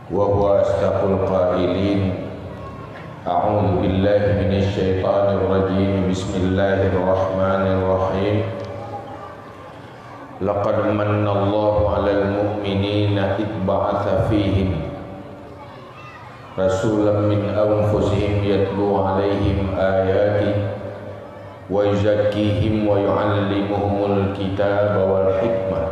وهو أصدق القائلين. أعوذ بالله من الشيطان الرجيم. بسم الله الرحمن الرحيم. لقد من الله على المؤمنين إذ بعث فيهم رسولا من أنفسهم يتلو عليهم آياته ويزكيهم ويعلمهم الكتاب والحكمة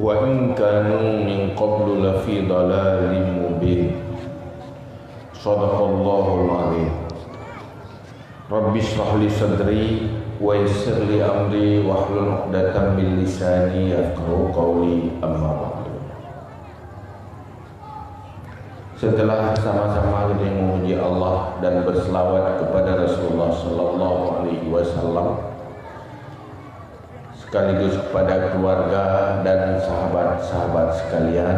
وإن كانوا من قبل لفي ضلال مبين. صدق الله العظيم. رب اشرح لي صدري ويسر لي أمري واحلل عقدة من لساني يفقهوا قولي. أما بعد. Setelah sama-sama kita memuji Allah dan berselawat kepada Rasulullah sallallahu alaihi wasallam, sekaligus kepada keluarga dan sahabat-sahabat sekalian,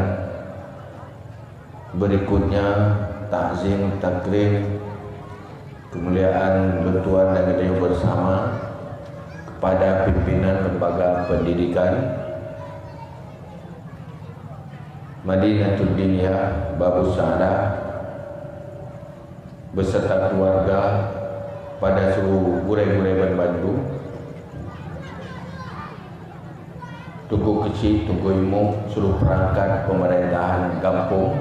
berikutnya takzim takrim kemuliaan bertuan dan kita bersama kepada pimpinan lembaga pendidikan Madinatul Diniyah Babu Sa'adah beserta keluarga pada seluruh gurai-gurai Bandung, Tugu Kecil, Tugu Imuk, seluruh perangkat pemerintahan kampung,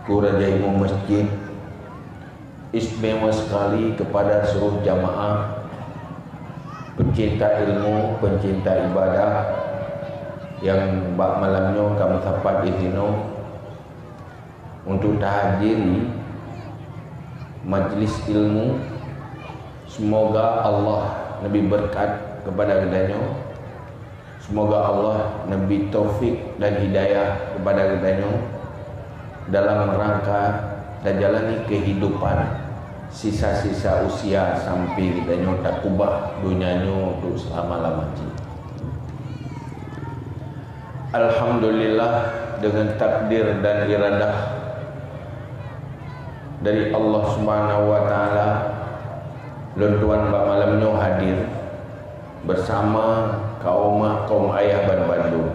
Kuraja Imam Masjid, istimewa sekali kepada seluruh jamaah pencinta ilmu, pencinta ibadah yang bak malamnya kami dapat izino untuk tahadiri majlis ilmu. Semoga Allah lebih berkat kepada kedanyo. Semoga Allah lebih taufik dan hidayah kepada kedanyo dalam rangka dan jalani kehidupan sisa-sisa usia sampai kedanyo tak kubah dunianyo untuk selama-lamanya. Alhamdulillah, dengan takdir dan iradah dari Allah Subhanahu wa taala, lontuan bak malamnya hadir bersama kaum ayah Bandung.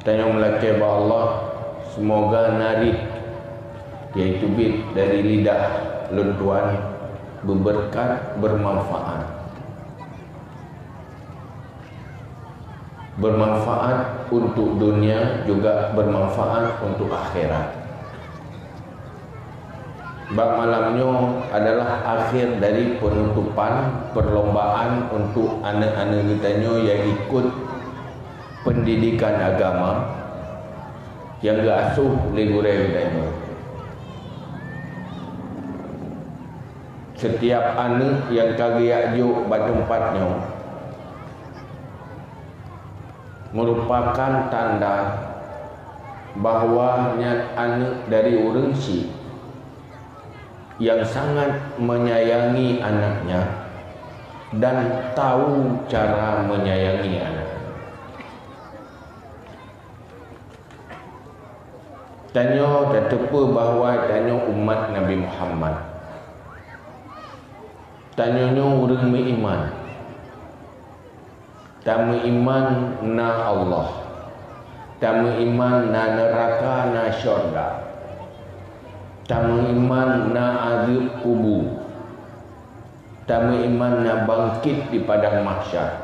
Tanya melaki ba Allah, semoga narik yaitu bit dari lidah lontuan berberkat, bermanfaat untuk dunia, juga bermanfaat untuk akhirat. Bak malamnya adalah akhir dari penutupan perlombaan untuk anak-anak kitanya yang ikut pendidikan agama yang gak asuh legurai kitanya. Setiap anak yang kagak juk batempatnya merupakan tanda bahawa anak dari orang si yang sangat menyayangi anaknya dan tahu cara menyayangi anak. Tanya tetepa bahawa tanya umat Nabi Muhammad, tanyanya orang beriman, tamu iman na Allah, tamu iman na neraka na syurga, tamu iman na azab kubur, tamu iman na bangkit di padang mahsyar.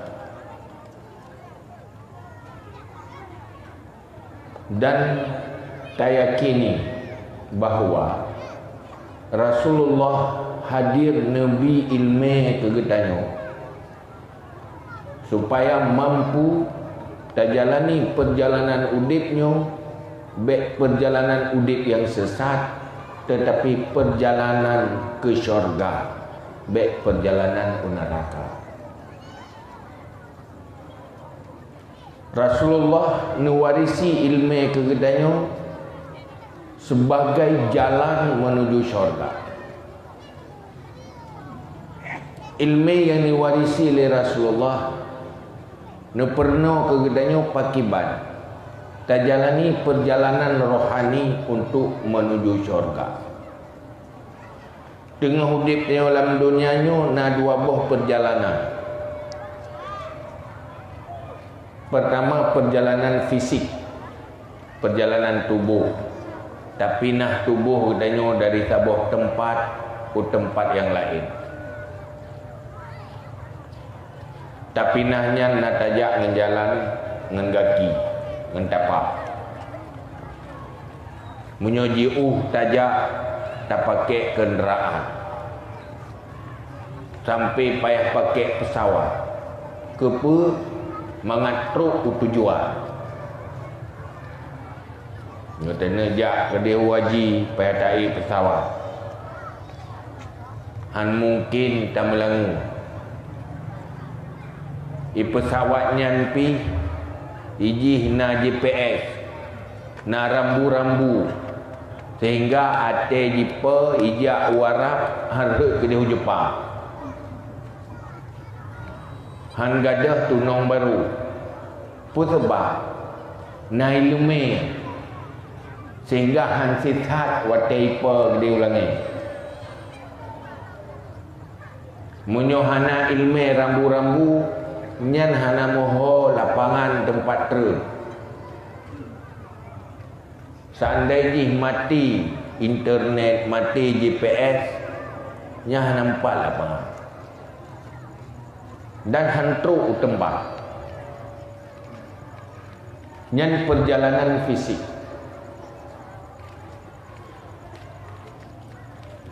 Dan tayakini bahawa Rasulullah hadir Nabi ilmu kegetanyo supaya mampu terjalani perjalanan udipnya, baik perjalanan udip yang sesat tetapi perjalanan ke syurga, baik perjalanan ke neraka. Rasulullah mewarisi ilmu kegedanyo sebagai jalan menuju syurga. Ilmu yang diwarisi oleh Rasulullah ne pernah kegedanyo pakiban terjalani perjalanan rohani untuk menuju syurga. Dengan hidupnya dalam dunianya na dua buah perjalanan. Pertama, perjalanan fisik, perjalanan tubuh. Tak pindah tubuh katanya dari sebuah tempat ke tempat yang lain. Tak pinahnya nak tajak dengan jalan, dengan kaki, dengan tapak. Menyoji tajak tak pakai kenderaan. Sampai payah pakai pesawat. Kepa mengatruk tujuan. Katanya jak ke dia waji payah tarik pesawat. Han mungkin tak melangu. Pesawatnya pi iji na GPS, na rambu-rambu, sehingga ate jipa ijak warap harus ke dia Jepang. Han gadah tunong baru. Pusebab na ilume sehingga han sithat watai pa dia ulangi. Munyo hana ilme rambu-rambu nyan hana moho lapangan tempat terus. Seandainya mati internet, mati GPS, nya nampak lapangan. Dan hantru tempat. Nyan perjalanan fisik.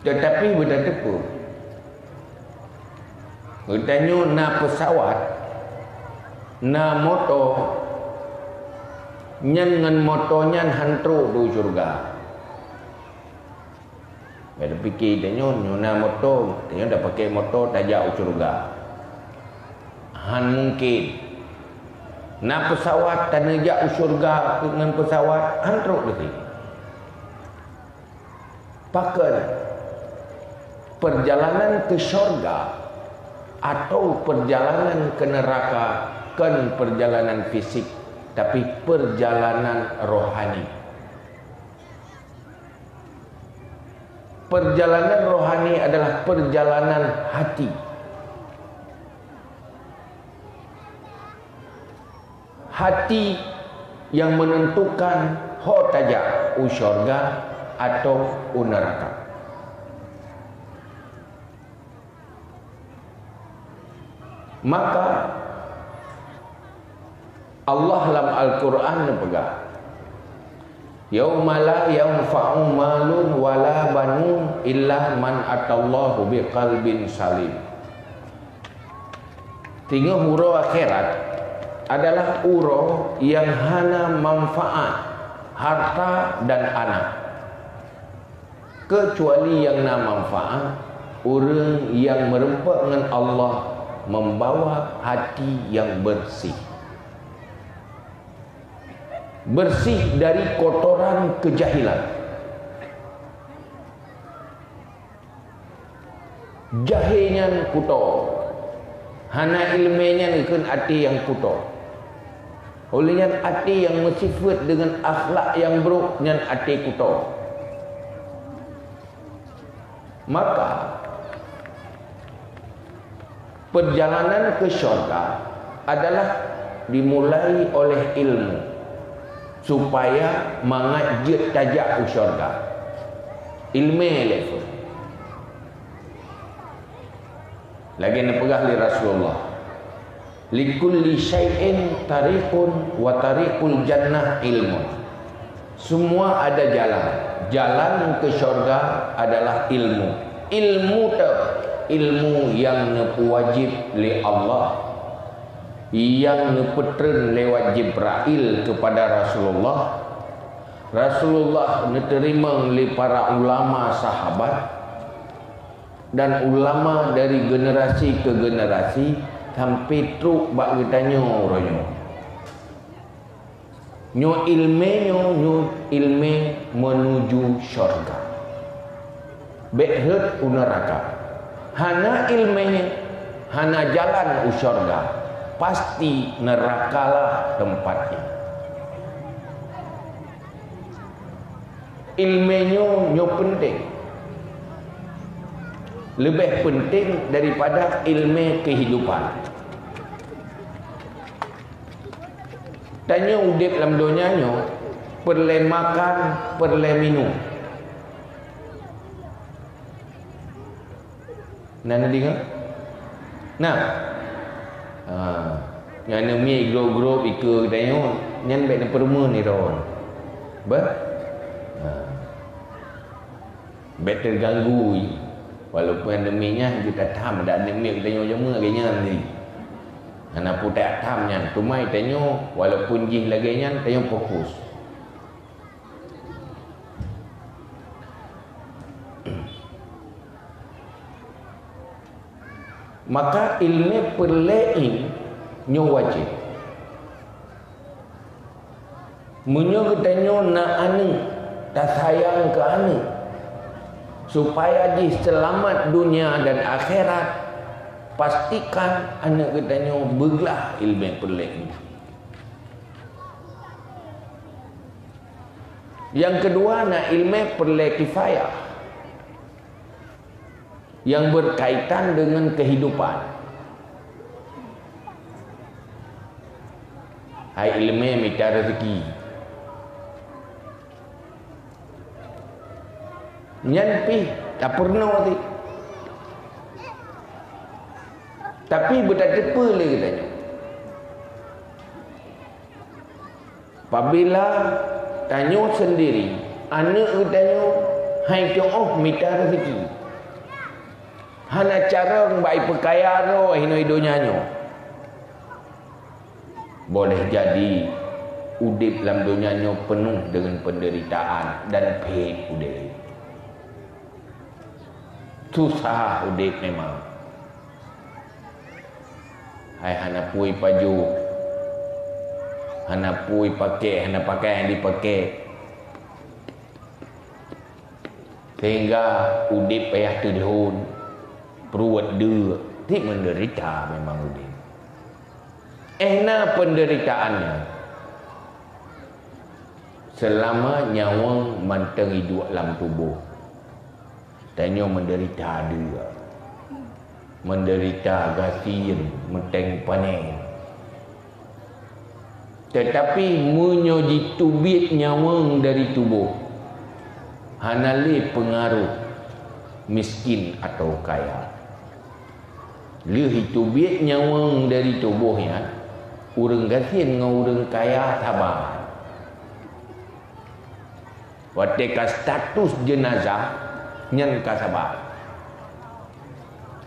Tetapi benda tepu. Bertanya na pesawat, na motor, nyan dengan motornya hantru du syurga. Ada fikir tanya na motor, tanya dah pakai motor tajak syurga. Han mungkin na pesawat tanajak syurga dengan pesawat hantru lagi. Pakai perjalanan ke syurga atau perjalanan ke neraka kan perjalanan fisik, tapi perjalanan rohani. Perjalanan rohani adalah perjalanan hati. Hati yang menentukan ho tajak syurga atau neraka. Maka Allah dalam Al-Quran pegang, yauma la yanfa'u malun wala banun illa man atallahu biqalbin salim. Tiga huruf akhirat adalah huruf yang hana manfaat harta dan anak, kecuali yang na manfaat orang yang merempak dengan Allah, membawa hati yang bersih. Bersih dari kotoran kejahilan. Jahilnya kuto, hana ilmenya ikut hati yang kuto. Olehnya hati yang bersifat dengan akhlak yang buruk dengan hati kuto. Maka perjalanan ke syurga adalah dimulai oleh ilmu supaya mengajak tajak ke syurga. Ilmu level. Lagi nak pegah li Rasulullah. Likulli syai'in tariqun wa tariqul jannah ilmun. Semua ada jalan. Jalan ke syurga adalah ilmu. Ilmu tu ilmu yang wajib li Allah, yang nepetren lewat Jibril kepada Rasulullah. Rasulullah diterima oleh para ulama sahabat dan ulama dari generasi ke generasi sampai truk bak bertanya orangnya. Nyo ilme menuju syurga. Behet neraka. Hana ilmenya, hana jalan syurga, pasti nerakalah tempatnya. Ilmunya nyo penting, lebih penting daripada ilmu kehidupan. Tanya udip dalam dunianya perle makan, perle minum. Nana dengar? Nah. Yang mi grup-grup ikut tanya, nyan baik nak perma ni ron. Bet terganggu. Walaupun endeminya kita tam ada endemi kita tanya jema ganya ni. Ana pun tak tam nyan, tumai tanya walaupun jih lagi nyan tanya fokus. Maka ilmu perlein nyo wajib. Munyo ketanyo nak ane, tak sayang ke ane, supaya di selamat dunia dan akhirat, pastikan anak ketanyo bergelah ilmu perlein. Yang kedua nak ilmu perle kifayah yang berkaitan dengan kehidupan. Hai ilmu minta rezeki. Nyampi tak pernah mati. Tapi betapa lagi katanya. Apabila tanya sendiri, anak tanya, hai tengok minta rezeki. Hana cara baik perkaya roh hidup-hidupnya nyo. Boleh jadi udip dalam dunia nyo penuh dengan penderitaan dan pahit udip. Susah udip memang. Hai hana pui baju, hana pui pakai, hana pakai yang dipakai, sehingga udip payah terhun, perut dia, ti menderita memang udip. Ehna penderitaannya selama nyawa manteng hidup dalam tubuh. Tanya menderita dia, menderita gasir, menteng panen. Tetapi menyoji tubit nyawa dari tubuh, hanali pengaruh miskin atau kaya. Lihat tubit nyawa dari tubuhnya, urang gasir dengan urang kaya sabar. Watika status jenazah nyan kasabar.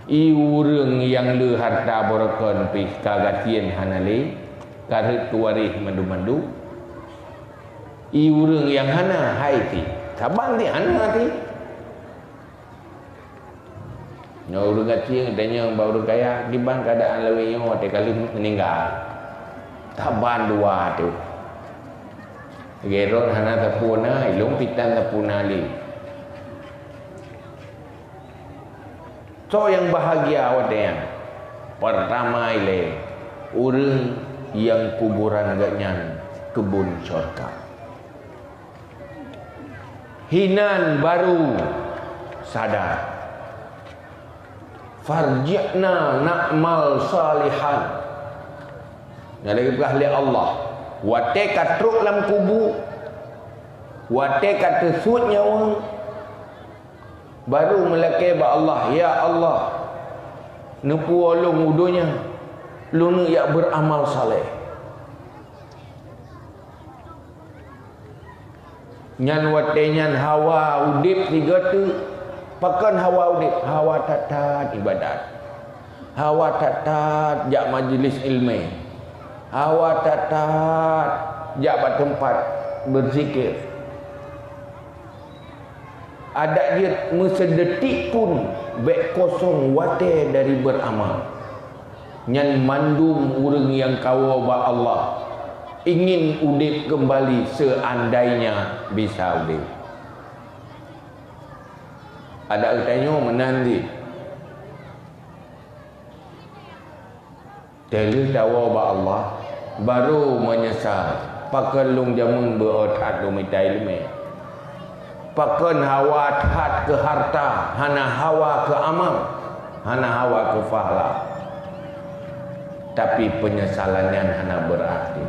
I urang yang le harta borokan pi kagatian hanale karut kuwarih mandu-mandu. I urang yang hana hai ti sabang ti hana ti. Nya urang gatian tanya baru kaya di bang keadaan lewe nyo te kali meninggal. Taban dua tu. Gerot hana tapuna ilung pitan tapuna li. So yang bahagia wadanya pertama ile urang yang kuburan gaknyan kebun syurga. Hinan baru sadar. Farji'na na'mal salihan. Yang lagi Allah. Wate katruk dalam kubu, wate kata sud nyawa, baru melakai ba Allah, ya Allah, nepu olong udunya, lunu ya beramal saleh. Nyan wate nyan hawa udip tiga tu, pakan hawa udip, hawa tatat ibadat, hawa tatat jak majlis ilmu, hawa tatat jabat tempat berzikir. Ada dia mesedetik pun bek kosong wate dari beramal. Nyan mandum urang yang kawa ba Allah ingin udip kembali seandainya bisa udip. Ada tanya menanti telu tawa ba Allah baru menyesal pakalung jamun beotat lumita ilmu. Pakan hawa hat ke harta, hana hawa ke amal, hana hawa ke fahla. Tapi penyesalannya hana berarti.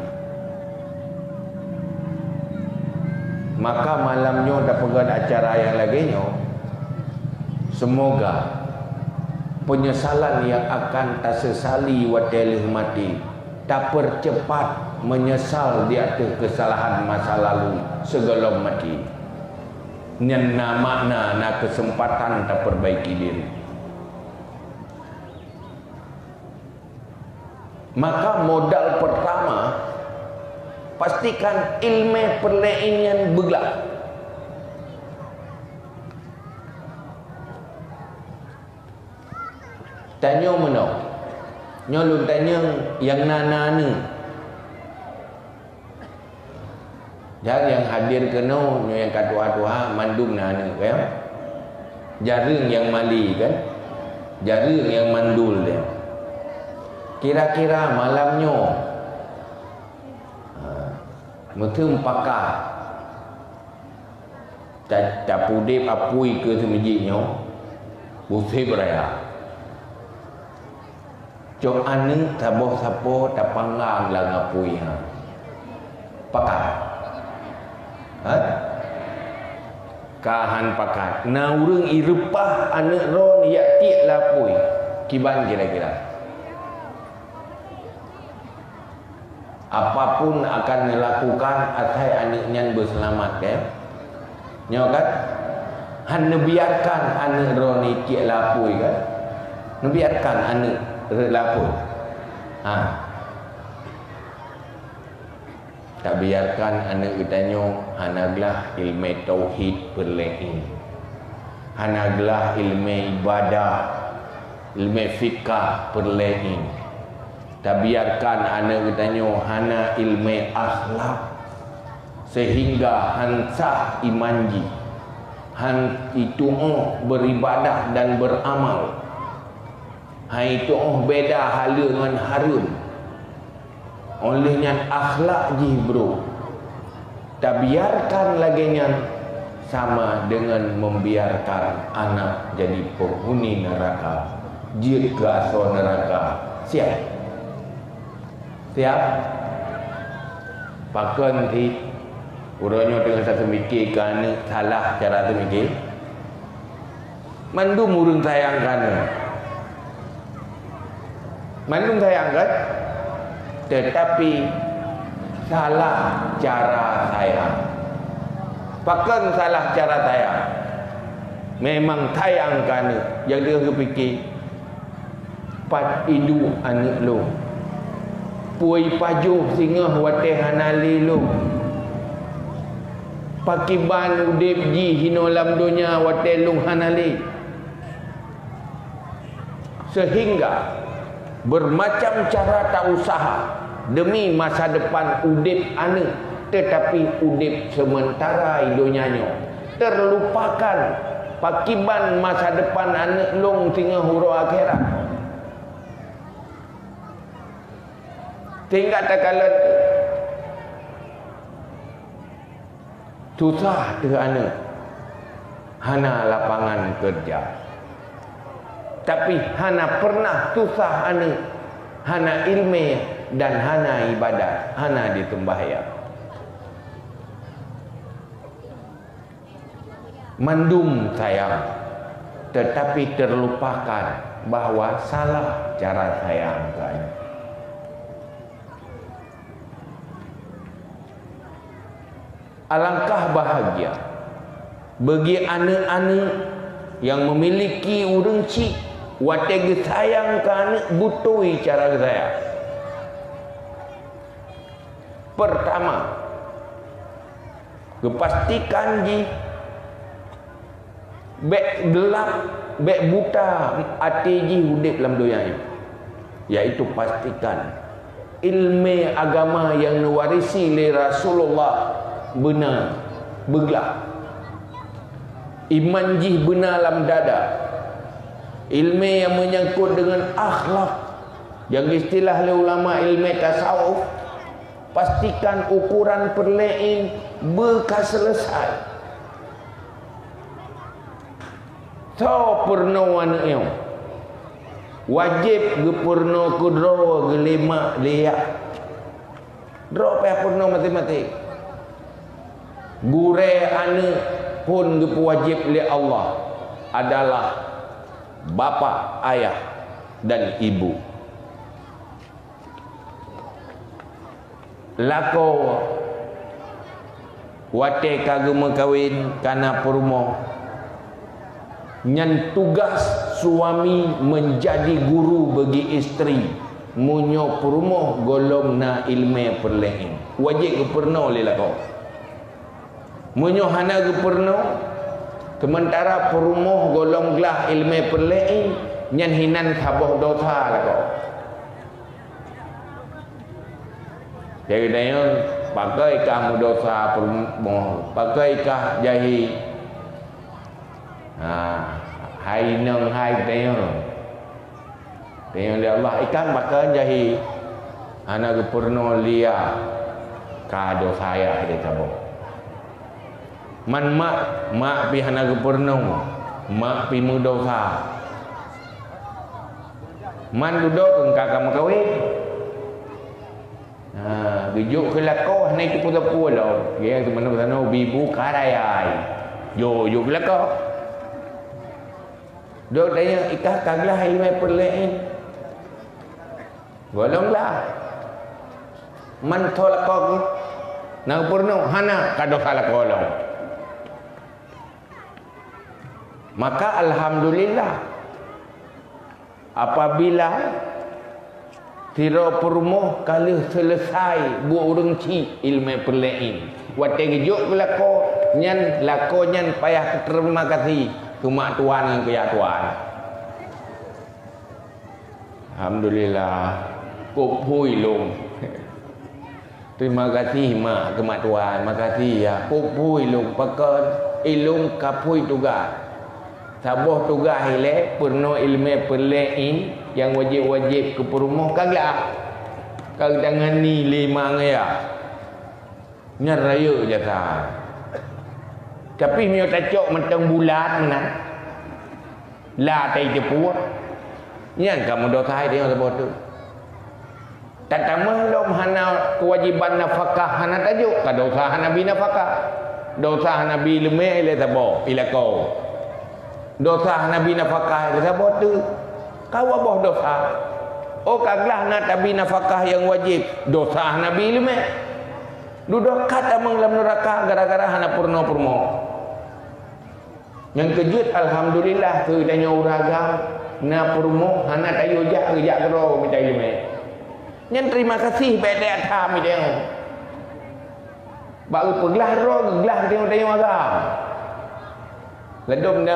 maka malamnya dapat acara yang laginya, semoga penyesalan yang akan tersesali wadelih mati tak percepat menyesal di atas kesalahan masa lalu sebelum mati. Nyana makna na kesempatan tak perbaiki diri. Maka modal pertama, pastikan ilmu perlainian begelak. Tanya mana? Nyolun tanya yang nana ni. Dan yang hadir kena yang katuha-tuha mandum nana kan? Jaring yang mali kan? Jaring yang mandul dia. Kira-kira malamnya Mutum pakar tak pudip apui ke semejiknya Bufai beraya Cok ane taboh sapo tak panggang lah ngapui ha. Pakar Kahan pakar na urang irepah anak ron yak tik lapui kiban kira-kira apapun akan dilakukan atai anaknya berselamat ya. Nyokat han biarkan anak roni tik lapui kan. Biarkan anak lapui. Tak biarkan anak kitanya hanaglah ilmu tauhid perlain. Hanaglah ilmu ibadah, ilmu fikah perlain. Tak biarkan anak kitanya hana ilmu akhlak sehingga hansah imanji han itu beribadah dan beramal itu beda hala dengan harun olehnya akhlak ji bro tak biarkan laginya sama dengan membiarkan anak jadi penghuni neraka jika so neraka siap pakan ti urangnya dengan satu mikir kerana salah cara tu mikir mandum urang sayang kerana mandum sayang kan tetapi salah cara sayang pakan salah cara sayang memang sayang kerana yang dia fikir pat idu anak lo puai pajuh singa wateh hanali lu pakiban udip ji hino lam dunia wateh lung hanali sehingga bermacam cara tak usaha demi masa depan udip anak tetapi udip sementara idonyanya terlupakan pakiban masa depan anak lung singa huru akhirat. Tinggal tak kala susah tu anak hana lapangan kerja tapi hana pernah susah anak hana ilmu dan hana ibadat hana ditembahyang mandum sayang tetapi terlupakan bahawa salah cara sayang kan. Alangkah bahagia bagi anak-anak yang memiliki urang cik wateg sayang ke anak butui cara sayang. Pertama, kepastikan ji bek gelap bek buta hati ji hudip dalam doyanya, yaitu pastikan ilmu agama yang diwarisi oleh Rasulullah benar bergelap iman jih benar dalam dada ilmu yang menyangkut dengan akhlak yang istilah oleh ulama ilmu tasawuf pastikan ukuran perlain bekas selesai so purna wanaknya wajib gepurna kudro gelima liyak draw payah purna matematik Gure anak pun wajib oleh Allah adalah bapa, ayah dan ibu. Lako wate kagema kawin kana perumoh, nyan tugas suami menjadi guru bagi isteri, munyo perumoh golong na ilmu perlain wajib ke perno le lako. Munyo hana ke perno sementara perumoh golong gelah ilmu perlain nyan hinan taboh dosa lako. Jadi dia pakaikah dosa perumoh, pakaikah jahi hai nang hai dia dia Allah ikan pakai jahi anak ke purno lia ka dosa ya dia tabung man mak pi anak ke purno mak pi mu dosa man duduk engkau kamu kawin gejuk ke lako naik ke putar-putar lah dia tu mana sana bibu karayai yo ke lako dok tanya ikah kaglah ilmu perlain golonglah man tolakok nang purno hana kado kala kolong. Maka alhamdulillah apabila tiro perumoh kalau selesai buat urang ci ilmu perlain wate gejuk lako nyan payah terima kasih ke mak tuan ke ya tuan. Alhamdulillah kop hui long. Terima kasih mak ke mak tuan, makasih ya. Kop hui long pakan ilung kapui tugas. Saboh tugas ile purno ilmu perlain yang wajib-wajib ke perumoh kagak. Kag jangan ni lima ya. Nyaraya jasa. Tapi mio tacok mentang bulan mana. La tai jeput. Nyan kamu dosa dia sebut tu. Tatama lom hana kewajiban nafkah hana tajuk ka dosa hana bi nafkah. Dosa hana bi leme ile sabo ila kau. Dosa hana bi nafkah ile sabo tu. Kau aboh dosa. Oh kaglah na tabi nafkah yang wajib. Dosa hana bi leme. Duduk kata menglam neraka gara-gara hana purno-purno. Yang kejut alhamdulillah tu tanya uragam na purmo hana tayo jak kero minta ilmu. Yang terima kasih pada atam dia. Baru peglah ro gelah dia tanya agam. Ledom na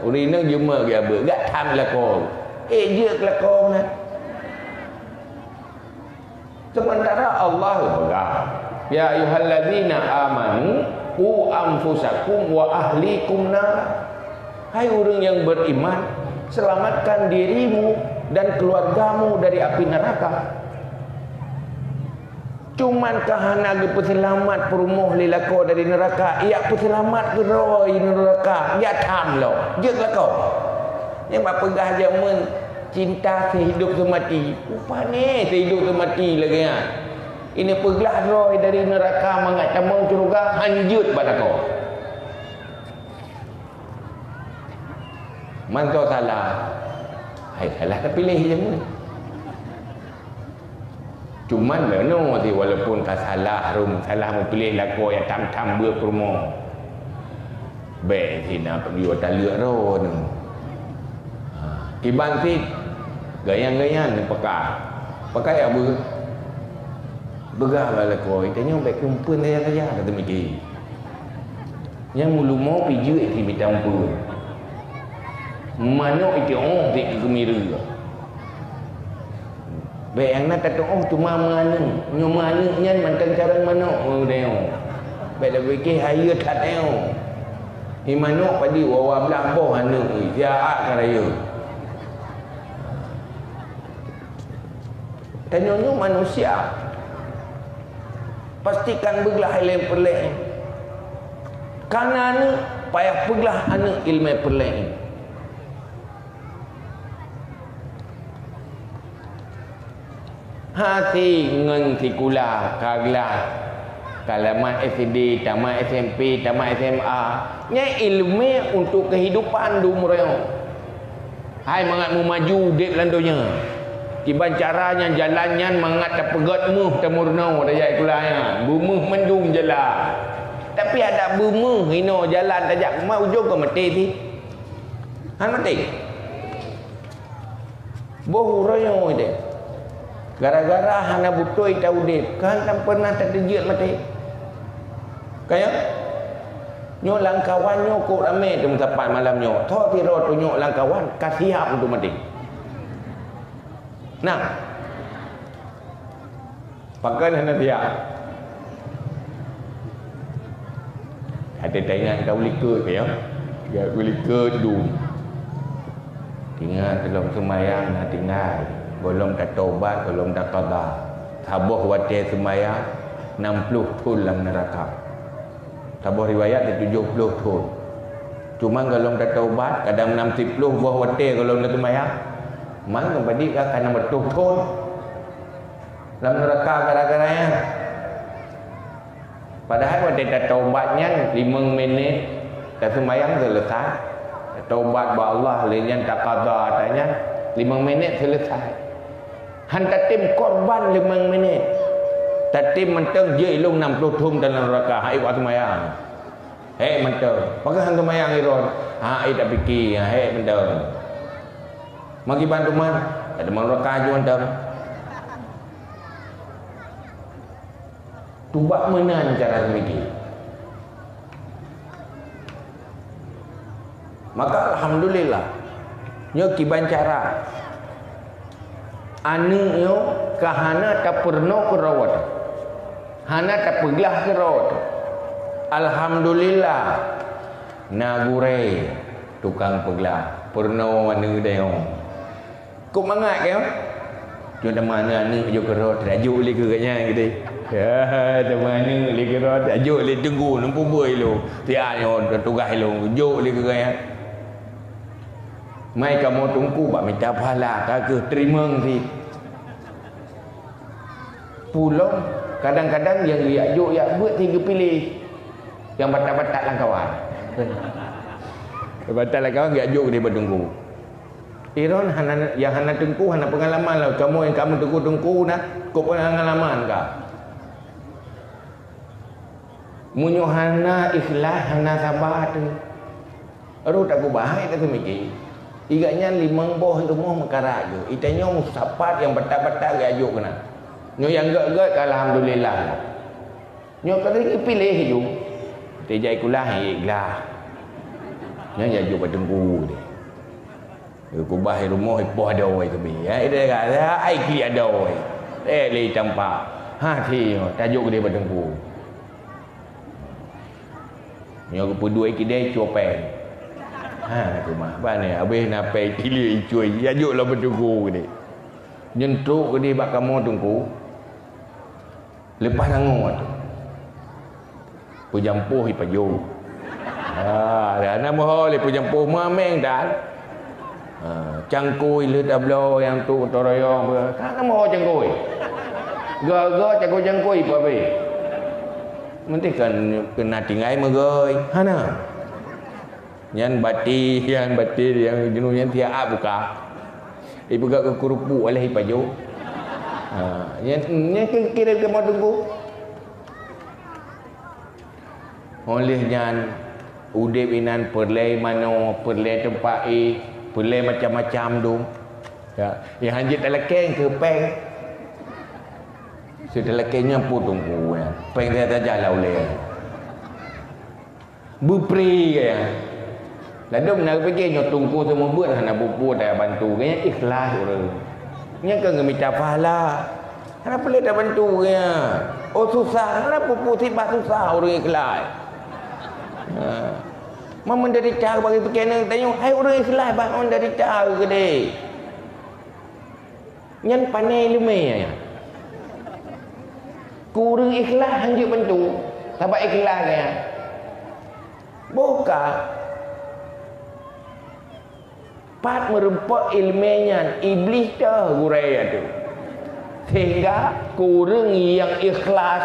uri nang juma ke apa gak tham lakon. Je lakon na. Sementara Allah pegang. Ya ayyuhallazina amanu qu anfusakum wa ahlikum nar. Hai orang yang beriman, selamatkan dirimu dan keluargamu dari api neraka. Cuman kahana ge peselamat perumoh lilako dari neraka, ia peselamat ke roi neraka, ia tham lo. Je lako. Yang apa pegah jaman cinta sehidup semati. Upane sehidup semati lagi ya. Ini peglah roy dari neraka mangat camang curuga hanjut pada kau. Man kau salah. Hai salah terpilih je mun. Cuman leno ti walaupun tak salah rum salah memilih lako yang tam-tam ber promo. Be si nak dia tak lek ro tu. Iban ti gayang-gayang pakai apa? Begala lako tanya baik kumpul dia saja kata mikir. Yang mulu mau piju ti bidang pun. Mano itu di kemira. Baik yang nak kata cuma mana nyomana nyan mantang carang mano deo. Baik dah fikir haya tak deo. Himano padi wawa belamboh anu jaak karaya. Tanya manusia pastikan beglah ilmu perlain. Karena ni payah beglah anu ilmu perlain. Hati ngen tikula kaglah Kalamat SD, tamat SMP, tamat SMA. Nya ilmu untuk kehidupan du mereka. Hai mangat mu maju dek landonya. Kiban caranya jalannya mangat tak pegat muh temurno daya kulanya. Bumuh mendung jalan. Tapi ada bumuh hino jalan tajak mau ujung ke mati ti. Han mati. Boh royo dek. Gara-gara hana butoi tau dek, kan tak pernah terjejut mati. Kaya nyok langkawan nyok kok rame tu tempat malam nyok. Tho tiro tu nyok langkawan kasiap untuk mati. Nah. Pakai hana dia. Ada tengah kau likut ya. Ya kau likut du. Tinggal dalam semayang nak tinggal. Belum tak taubat, belum tak qada. Sabuh watir semayang 60 tulang neraka. Tabah riwayat dia 70 tahun. Cuma kalau tak taubat kadang 60 buah watir kalau nak sembahyang. Mang kembali akan betul tahun. Dalam neraka gara-garanya. Padahal watir tak taubatnya 5 minit tak sembahyang selesai. Taubat ba Allah lainnya tak qada tanya 5 minit selesai. Hantar tim korban 5 minit. Tatim menteng je ilung 60 tahun dalam neraka. Hai buat semayang. Hei menteng. Pakai hang semayang iron. Hai tak fikir. Hei menteng. Magi bantu man. Ada neraka je menteng. Tubak menan cara semiki. Maka alhamdulillah. Nyo kiban cara. Anu nyo kahana tak pernah kerawat. Hana tak peglah kerot. Alhamdulillah. Nagure tukang peglah. Pernah mana dia. Kau mangat ke? Jodoh mana ni jo kerot rajuk li ke katnya gitu. Ya, de mana li kerot rajuk li tunggu nampu boy lu. Tiak yo tugas lu jo li ke katnya. Mai kamu tunggu bak minta pahala kagak terima si. Pulang kadang-kadang yang ajuk ya buat tiga pilih yang batak-batak langkawan. Batak langkawan dia ajuk dia bertunggu. Iron hana yang hana tunggu hana pengalaman lah. Kamu yang kamu tunggu nak kau pengalaman kah? Munyo hana ikhlas hana sabar tu. Aduh tak ku bahai tak semiki. Igaknya 5 boh rumah mekarak je. Itanya musapat yang batak-batak dia ajuk kena. Nyo yang gak-gak alhamdulillah. Nyo kali pilih je. Tejai kulah ikhlas. Nyo ya jo bertunggu dia. Ku bahai rumah ipoh ada oi tu bi. Dia kata ai kli ada oi. Le tampak. Ha thi tajuk dia bertunggu. Nyo ku pedui kedai copeng. Ha tu mah. Bane habis napai pilih cuy. Ajuklah bertunggu dia. Nyentuk ke dia bak kamu tunggu. Lepas nangut tu pujampuh ipaju. Dah nama le pujampuh mameng dan cangkui le tablo yang tu toroyong kan nama cangkui. Gaga cangkui apa be? Mesti kan kena tinggai megoi. Hana. Yang bati yang jenuhnya tiap buka. Ibu gak ke kurupu oleh ipaju. Yang kira ke mau tunggu olehnya udip inan perlai mano perlai tempat perlai macam-macam tu ya yang hanjit telekeng ke peng setelekengnya pun tunggu ya peng dia tak jalan oleh bupri ya lalu nak fikir nyo tunggu semua buat hana bupu dah bantu kayaknya ikhlas orang. Nya kan minta pahala. Kenapa boleh dah bantu dia? Oh susah. Kenapa putih bah susah orang ikhlas? Mama menderita bagi perkara tanya, hai orang ikhlas bah menderita ke dia? Nyan pandai lumai ya. Kurang ikhlas hanjut bantu. Sahabat ikhlas ya. Buka pat merempak ilmunya iblis dah gurai tu sehingga kurang yang ikhlas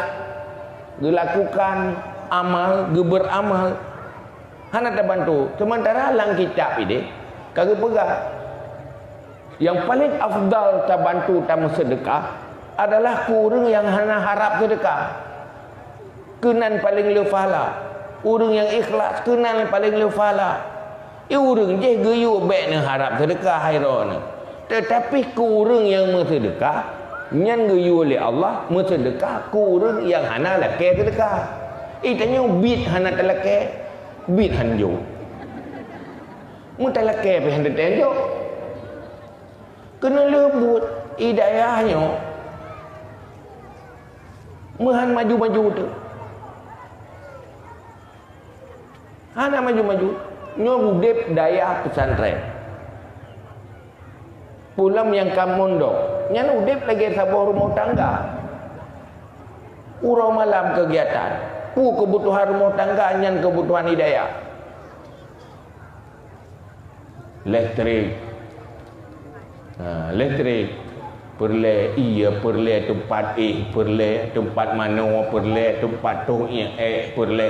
lakukan amal, beramal. Hana tak bantu. Sementara lang kitab ini kagak pegang. Yang paling afdal tak bantu tamu sedekah adalah kurang yang hana harap sedekah. Kenan paling lefala. Urang yang ikhlas kenan paling lefala. Urang je geyu baik nak harap sedekah hairon. Tetapi kurang yang bersedekah nyan geyu oleh Allah bersedekah kurang yang hana lake sedekah. Tanya bit hana telake, bit hanjo. Mu telake pe handa tenjo. Kena lembut hidayahnya. Mehan maju-maju tu. Hana maju-maju. Nyo budep daya pesantren. Pulang yang kamondok. Nyan udep lagi sabar rumah tangga. Urau malam kegiatan. Kebutuhan rumah tangga nyan kebutuhan hidayah. Listrik. Listrik. Perle iya, perle tempat perle tempat mana, perle tempat tu perle.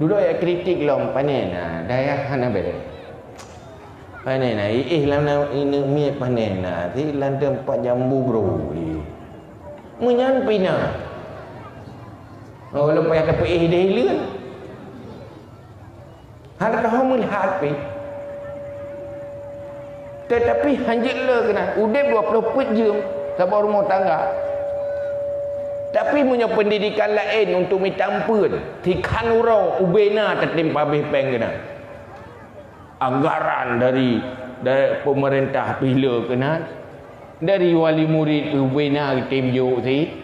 Dulu ya kritik lom panen daya hana bere. Panen lam ini mi panen ti lan tempat jambu bro. Menyan pina. Oh lepas ada pe dia hilang. Hana kau melihat pe. Tetapi hanjit le kena udep 20 put je sabar rumah tangga. Tapi punya pendidikan lain untuk mitampun tikan urau ubena tertimpa bepeng kena. Anggaran dari pemerintah pila kena. Dari wali murid ubena tim juk si.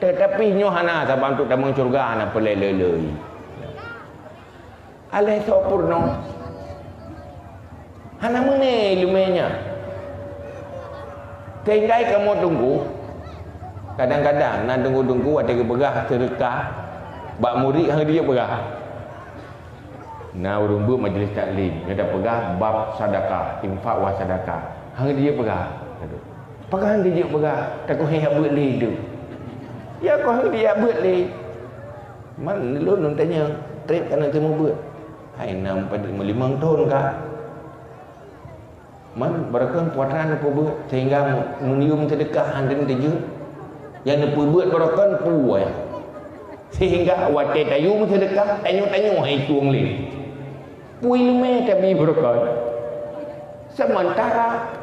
Tetapi nyo hana sabang untuk tamang surga ana pelelelei. Alai sopurno. Hana mene lumenya. Tinggai kamu tunggu. Kadang-kadang nak tunggu-tunggu ada berah sedekah. Bak murid hang dia berah. Nah urung bu majlis taklim, dia dah berah bab sedekah, infak wa sedekah. Hang dia berah. Pakai hang dia berah, takut hang buat le tu. Ya kau hang dia buat le. Man lu nun tanya, trip kana temu buat. Hai 6 pada 5 tahun kah? Man barakan puaran apa buat sehingga menyium sedekah hang den teju. Yang nak buat barakan puai. Sehingga wate tayum sedekah tanyo-tanyo hai tuang le. Pui lume tapi barakan. Sementara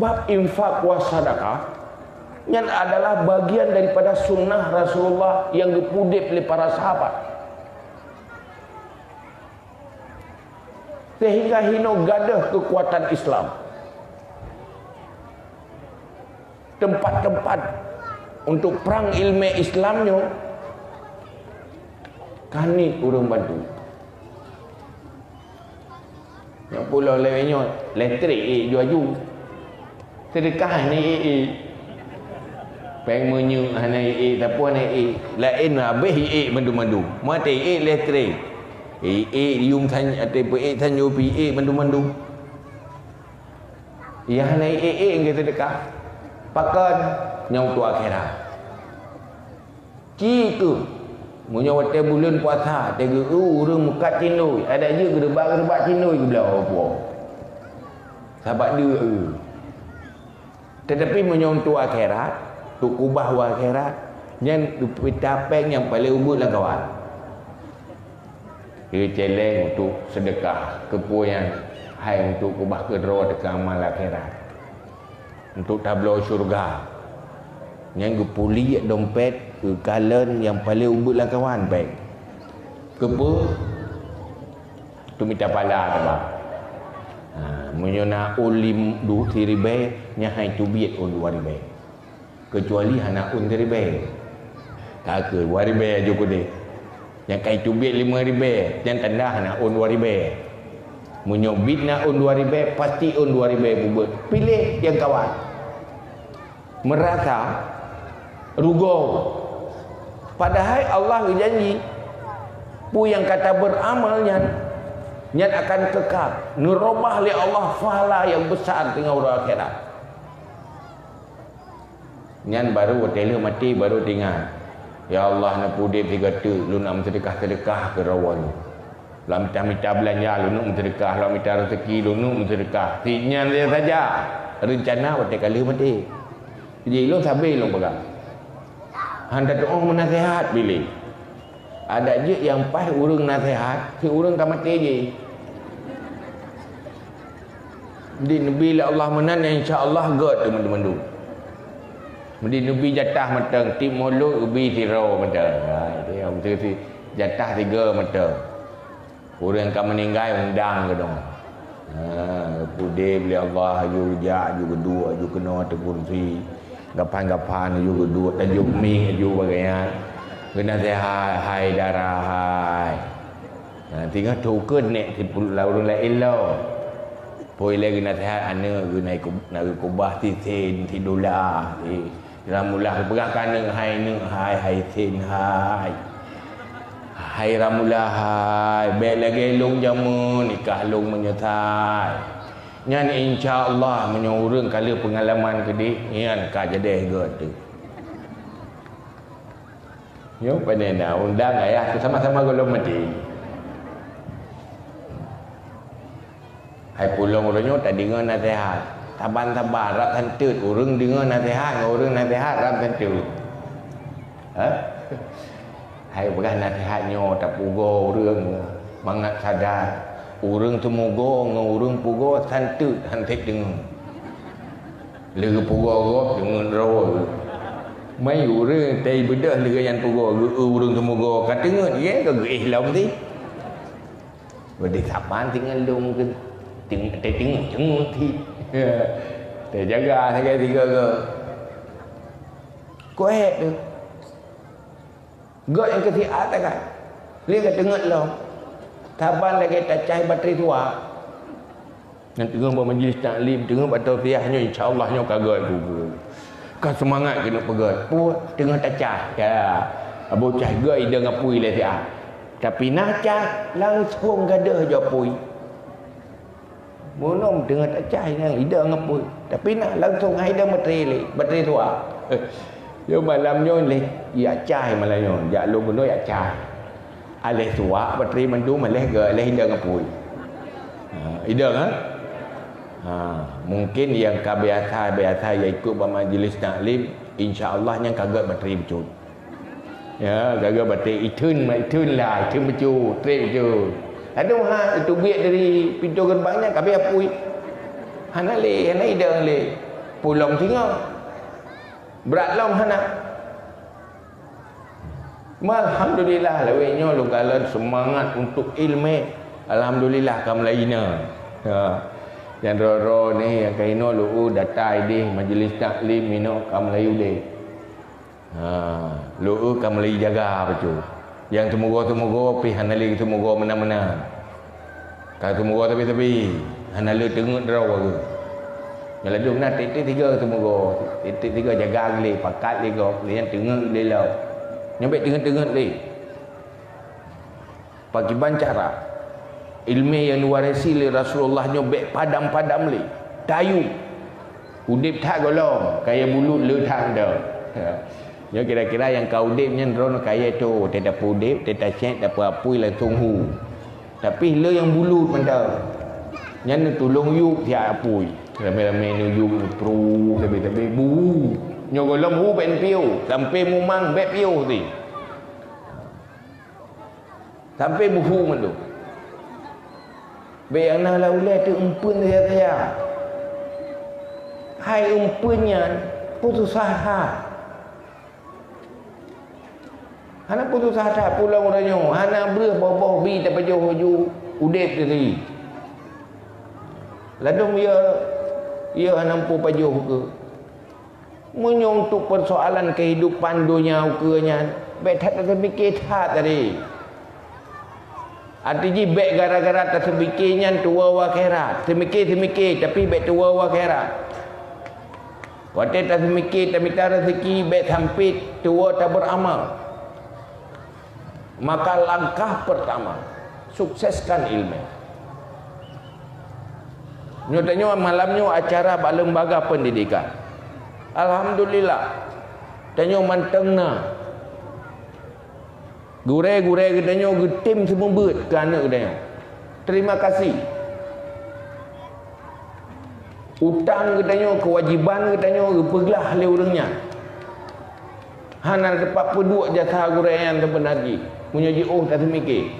bab infak wa sedekah yang adalah bagian daripada sunnah Rasulullah yang dipudip oleh para sahabat. Sehingga hino gadah kekuatan Islam. Tempat-tempat untuk perang ilmu Islamnya kani urang bantu. Yang pulau lewenya elektrik juaju. Sedekah ni peng menyu hana tapi hana lain habis mandu-mandu. Mati elektrik. Yung than ate pe than yo pi mandu-mandu. Ya hana ngai sedekah. Pakan nyau tu akhirat. Kitu munyo wate bulan puasa tege urang mukat cinoi ada je gerebak-gerebak cinoi ke belah apa. Sahabat dia tetapi munyo tu akhirat, tu kubah wa akhirat yang pitapeng yang paling umur lah kawan. Dia celeng untuk sedekah kepuan hai untuk kubah kedro dekat amal akhirat. Untuk tablo syurga yang gepuli dompet ke kalen yang paling umbut lah kawan baik kepo tu minta pala apa menyona ulim du tiribe nya hai tubiet on waribe kecuali hana un tiribe tak ke waribe aja ko de yang kai tubiet 5 yang tanda hana on waribe menyobit na on 2,000 pasti on 2,000 bubut. Pilih yang kawan. Merasa rugo. Padahal Allah berjanji pu yang kata beramalnya nyat akan kekal. Nurobah li Allah fahala yang besar tengah urang akhirat. Nyan baru hotel mati baru tinggal. Ya Allah nak pudip tiga tu, lu nak sedekah ke rawan. Lu minta belanja, lu nak sedekah, lu minta rezeki, lu nak sedekah. Nyan dia saja. Rencana hotel kali mati. Jadi lu sabar lu pegang. Handa doa menasihat pilih. Ada je yang pas urang nasihat, si urang tak mati je. Di Nabi Allah menan insya-Allah god teman-teman tu. Di Nabi jatah matang tim mulut ubi tiro matang. Ha dia betul si jatah 3 matang. Orang kan meninggal undang ke dong. Ha pudih beli Allah aju rujak aju kedua aju kena te kursi. Gapan-gapan aju kedua tajuk mi aju bagaian. Kena sehat hai darah hai. Ha tinggal token nek si urang lain lo. Poi lagi nasihat ana guna nak kubah ti sen ti dolar ti ramulah berangkan neng hai sen hai hai ramulah hai baik lagi long jamu nikah long menyertai nyan insyaallah menyorong kala pengalaman kedih nyan ka jadi god tu yo panena undang ayah sama-sama golong mati. Hai pulang orangnya tak dengar nasihat. Taban-taban rap hantut orang dengar nasihat, orang nasihat rap hantut. Ha? Hai pegang nasihatnya tak pugo orang mangat sadar. Orang temugo dengan orang pugo hantut hantut dengar. Lega pugo gop dengar ro. Mai orang tai bedah lega yang pugo orang temugo kata dengar ye ke ihlam ti. Berde sapan tinggal long ke tengok ti. Dia jaga saya 3 ke. Kuat tu. Gak yang kesi atas kan. Dia kata tengok lah. Taban lagi tak cahaya bateri tua. Yang tengok buat majlis taklim, tengok buat taufiahnya insya-Allah nya kagak tu. Kan semangat kena pegat. Puat tengok tak cahaya. Ya. Abu cah gak ida ngapui le sia. Tapi nak cah langsung gadah je pui. Monom dengan tak cah yang ida ngapui. Tapi nak langsung haida bateri tua. Yo malamnya le ya cah malamnya. Ya lu guna ya cah. Alih tua bateri mandu malih ge alih ida ngapui. Ida kan? Mungkin yang biasa yang ikut majlis taklim insya-Allah yang kagak bateri betul. Ya, kagak bateri itun lah, itun betul, trip betul. Aduh itu biak dari pintu gerbangnya kabeh apui. Hana ida le. Pulang tinggal. Berat long hana. Alhamdulillah lawenya lu kalau semangat untuk ilmu. Alhamdulillah kam laina. Ya. Yang ro ni yang kaino lu datai di majlis taklim mino kam layu de. Lu kam layu jaga betul. Yang temoga pi hanali temoga mana-mana. Kalau temoga tapi hanali tengok draw aku. Kalau duk nak titik 3 temoga. Titik 3 jaga gile, pakat le go, lian tengok le lau. Nyampe tengok le. Pagi bancara. Ilmu yang diwarisi le Rasulullah nyobek padam-padam le. Tayu. Udip tak golong, kaya bulut le tak dah. Ya kira-kira yang kau dip nyen ron kaya tu, tidak pudip, tidak cek, tak apa-apa langsung hu. Tapi le yang bulut manda. Nyen tolong yuk dia apui. Ramai-ramai ni yuk pro, tapi bu. Nyogolom hu ben piu, sampai mumang bet piu ti. Sampai buhu mandu. Be yang nak laulai tu umpun saya. Hai umpunnya putus asa. Hana putus asa pulang orangnya. Hana berah bawah bi tak pajuh haju udep tadi. Ladung ia nampu pajuh ke. Menyontuk persoalan kehidupan dunia ukenya. Bet tak terfikir tak tadi. Artinya bet gara-gara tak terfikirnya tua wakherat. Terfikir tapi bet tua wakherat. Waktu tak terfikir tak minta rezeki bet hampir tua tak beramal. Maka langkah pertama sukseskan ilmu. Nyatanya malamnya acara lembaga pendidikan. Alhamdulillah. Tanya manteng na. Gure-gure katanya getim semua beut ke anak katanya. Terima kasih. Utang katanya, kewajiban katanya, pergilah le orangnya. Hana dapat peduk jasa gurean terbenagi. Punya oh tak semikir.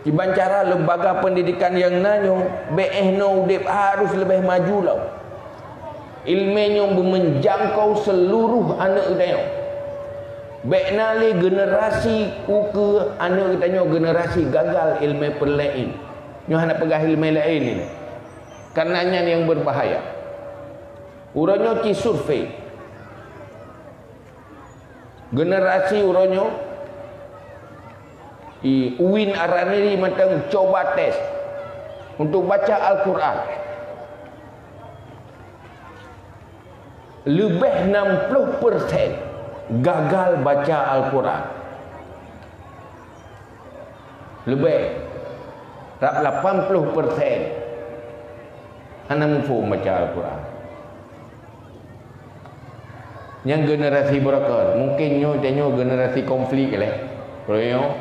Iban cara lembaga pendidikan yang nanyo BEHNO UDIP harus lebih maju lah. Ilmunya menjangkau seluruh anak kita. Beknali generasi uke anak kita generasi gagal ilmu perlain. Nyo hana pegah ilmu lain ini. Karenanya yang berbahaya. Uranyo ci survei. Generasi uranyo UIN Araniri macam coba tes untuk baca Al-Quran. Lebih 60% gagal baca Al-Quran. Lebih 80% hanya mampu baca Al-Quran. Yang generasi berakal mungkin nyo generasi konflik lah. Kalau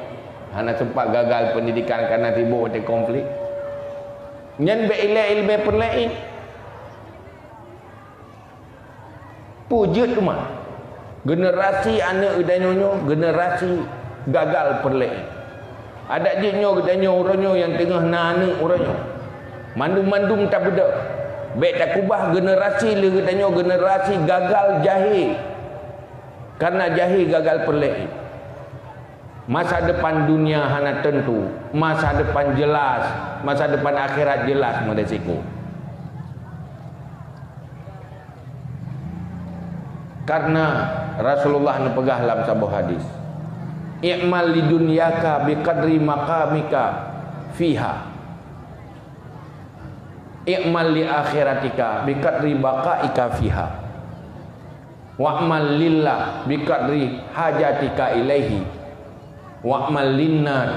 hana sempat gagal pendidikan karena sibuk dengan konflik. Nyan berilmu perlain. Pujud rumah. Generasi anak udanyo generasi gagal perlain. Ada jinyo udanyo uranyo yang tengah nana uranyo. Mandum-mandum tak beda. Baik tak kubah generasi le udanyo generasi gagal jahil. Karena jahil gagal perlain. Masa depan dunia hana tentu, masa depan jelas, masa depan akhirat jelas meresiko. Karena Rasulullah nepegah dalam sebuah hadis, i'mal li dunyaka biqadri maqamika fiha, i'mal li akhiratika biqadri baqaika fiha, wa'mal lillah biqadri hajatika ilaihi, wa'mal linnar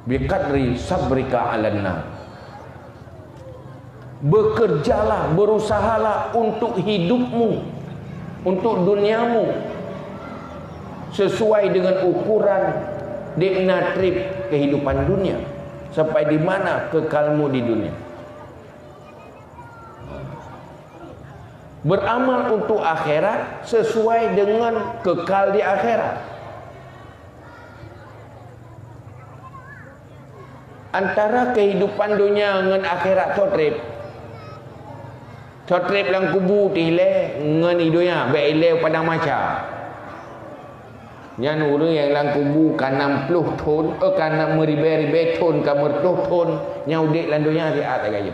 biqadri sabrika 'alan nar. Bekerjalah, berusahalah untuk hidupmu, untuk duniamu sesuai dengan ukuran dikna trip kehidupan dunia. Sampai di mana kekalmu di dunia. Beramal untuk akhirat sesuai dengan kekal di akhirat. Antara kehidupan dunia dengan akhirat sotrip lang kubu tile dengan dunia beile padang maca. Yang orang yang lang kubu kan 60 ton kan meribe-ribe ton kan mertuh ton nyaudik lang dunia di atas gayem.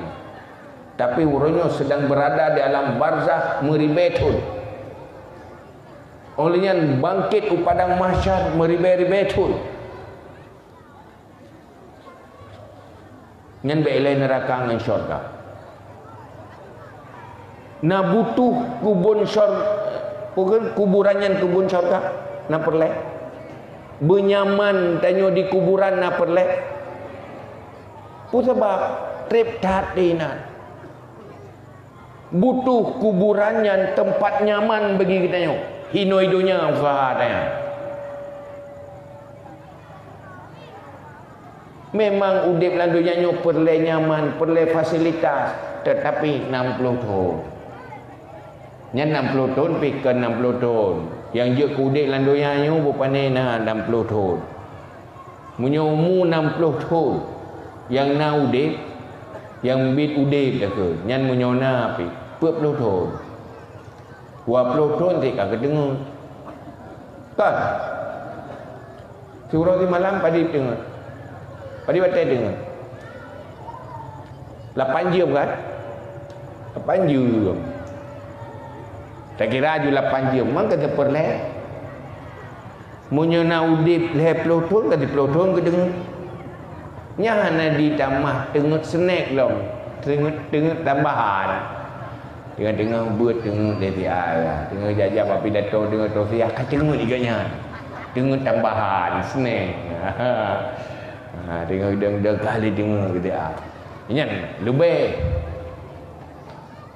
Tapi orangnya sedang berada di alam barzah meribe ton. Olehnya bangkit ke padang mahsyar meribe-ribe ton. Ngan beilai neraka ngan syurga. Na butuh kubun syurga, kuburannya kubun syurga, na perle. Benyaman tanyo di kuburan na perle. Pu sebab trip tatinan. Butuh kuburannya tempat nyaman bagi kita nyo. Hinoi dunia usaha tanya. Memang udip lan dunia nyo perle nyaman, perle fasilitas, tetapi 60 tahun. Nya 60 tahun pikir 60 tahun. Yang je udip lan dunia nyo bupane na 60 tahun. Munyo umur 60 tahun. Yang na udip, yang bit udip dah ke. Nyan munyo na pi 40 tahun. 20 tahun tik ka dengar. Kan? Surah di malam padi dengar. Pada batai dengar 8 jam kan 8 jam tak kira ju 8 jam mang kata perle munyo na udip le pelotun kata pelotun ke dengar nya hana ditambah dengar snack long dengar tambahan dengar buat dengar DPR dengar jajah api dato dengar tosiah kacengut iganya dengar tambahan snack dengar kali dengar gitu ah. Ingat lebih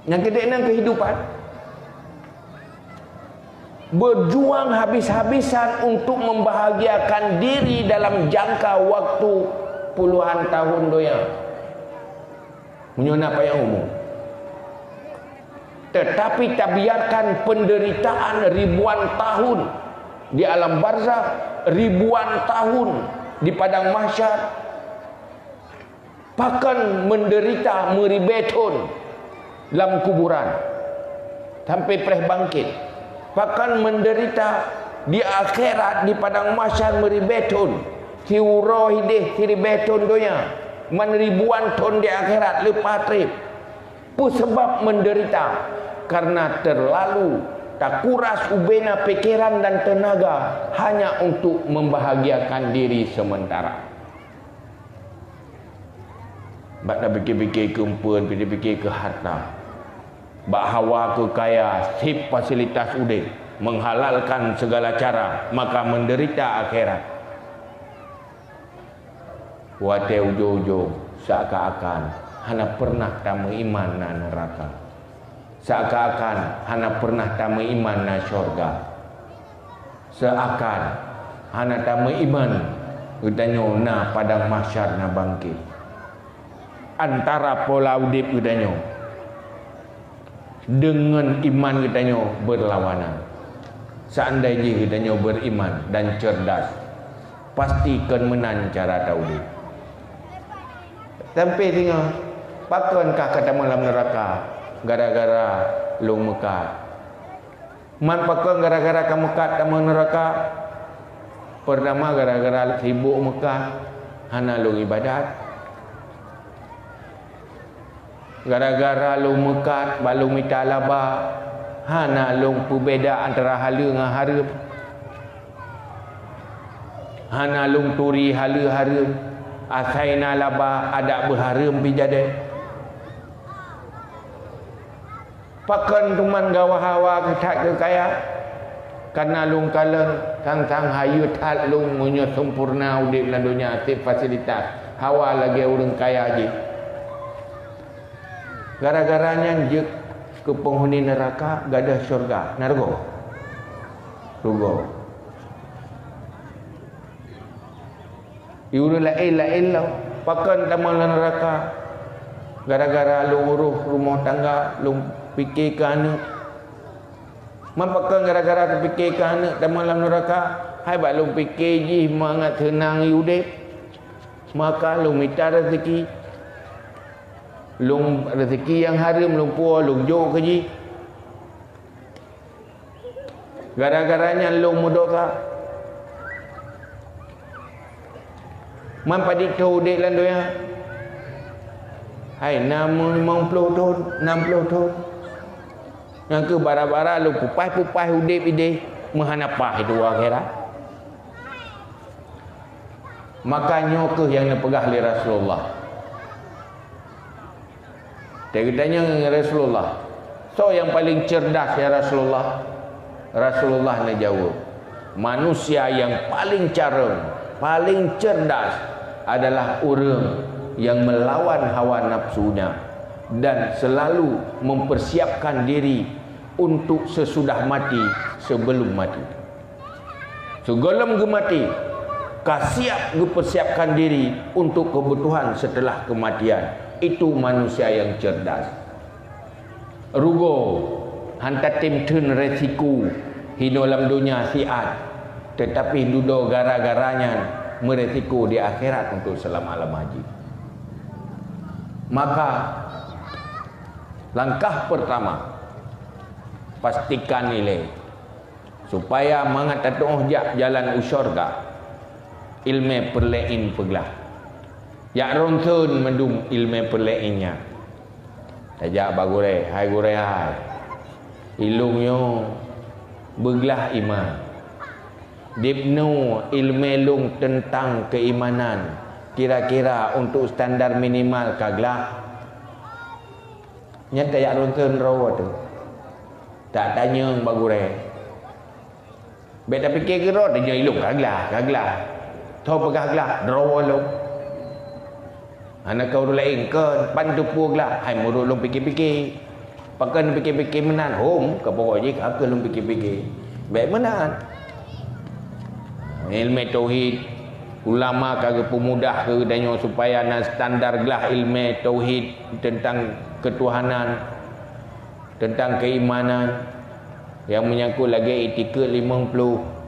Yang kedua kehidupan. Berjuang habis-habisan untuk membahagiakan diri dalam jangka waktu puluhan tahun doya. Menyona apa yang umum. Tetapi tak biarkan penderitaan ribuan tahun di alam barzakh, ribuan tahun di padang mahsyar, bahkan menderita meribetun dalam kuburan sampai perih bangkit, bahkan menderita di akhirat di padang mahsyar meribetun tiuro hidih tiribetun donya man ribuan tahun di akhirat lepas trip sebab menderita karena terlalu tak kuras ubena pikiran dan tenaga hanya untuk membahagiakan diri sementara. Bak dah fikir-fikir ke empun, fikir-fikir ke harta, bak hawa ke kaya, sip fasilitas udih, menghalalkan segala cara, maka menderita akhirat. Wate ujung-ujung seakan-akan hana pernah tamu iman na neraka, seakan-akan hana pernah tamu iman na syurga, seakan hana tamu iman udanyo na padang mahsyar na bangkit. Antara pola udip udanyo dengan iman udanyo berlawanan. Seandainya udanyo beriman dan cerdas, pasti akan menang cara taudip. Sampai tengok pakankah kata malam neraka gara-gara lu mekat. Man pakon gara-gara kamu mekat dalam neraka. Pertama gara-gara sibuk mekat, hana lu ibadat. Gara-gara lu mekat balu minta laba, hana lu berbeza antara hala dengan harap. Hana lu turi hala harap, asaina laba ada berharam bijade. Pakan tuman gawa hawa ketak ke kaya, karena lu kalang sang hayu tak lu munyo sempurna udip dalam dunia sip fasilitas hawa lagi orang kaya je. Gara-garanya je ke penghuni neraka gadah syurga nargo rugo iuru lain lah pakan tamal neraka gara-gara lu urus rumah tangga lu fikir ke anak mampakan gara-gara fikir ke anak tamal neraka hai bak lu fikir je mangat tenang udip maka lu minta rezeki lung rezeki yang haram lung puas lung jauh keji gara-garanya lung mudoka mampadik tahu dek lan doya hai 60 tahun 60 tahun yang ke bara-bara lung pupai udip ide menghanapah itu akhirat makanya ke yang dipegah oleh Rasulullah. Dia tanya Rasulullah, so yang paling cerdas ya Rasulullah? Rasulullah nak jawab, manusia yang paling careng, paling cerdas adalah orang yang melawan hawa nafsunya dan selalu mempersiapkan diri untuk sesudah mati sebelum mati. Sebelum mati, siap mempersiapkan diri untuk kebutuhan setelah kematian. Itu manusia yang cerdas. Rugo hantar timtun resiko hidup dalam dunia siat, tetapi duduk gara-garanya meresiko di akhirat untuk selama-lamanya. Maka langkah pertama pastikan nilai supaya mengatatuh jalan usyurga ilmu perlein peglah. Ya ronsun mendum ilmu perleinnya. Tajak bagure, hai gure hai. Ilungnya beglah iman. Dibnu ilmu lung tentang keimanan. Kira-kira untuk standar minimal kaglah. Nyata ya ronsun rawa tu. Tak tanya bagure. Beta fikir kira dia ilung kaglah. Tahu pegah kaglah, rawa lu. Anak kau lain ke pandu puak lah, hai murut long fikir-fikir. pakai fikir-fikir menan home ke pokok je ke lu fikir-fikir baik menan ilmu tauhid ulama kagak pemudah ke danyo supaya nak standar gelah ilmu tauhid tentang ketuhanan, tentang keimanan yang menyangkut lagi etika 50.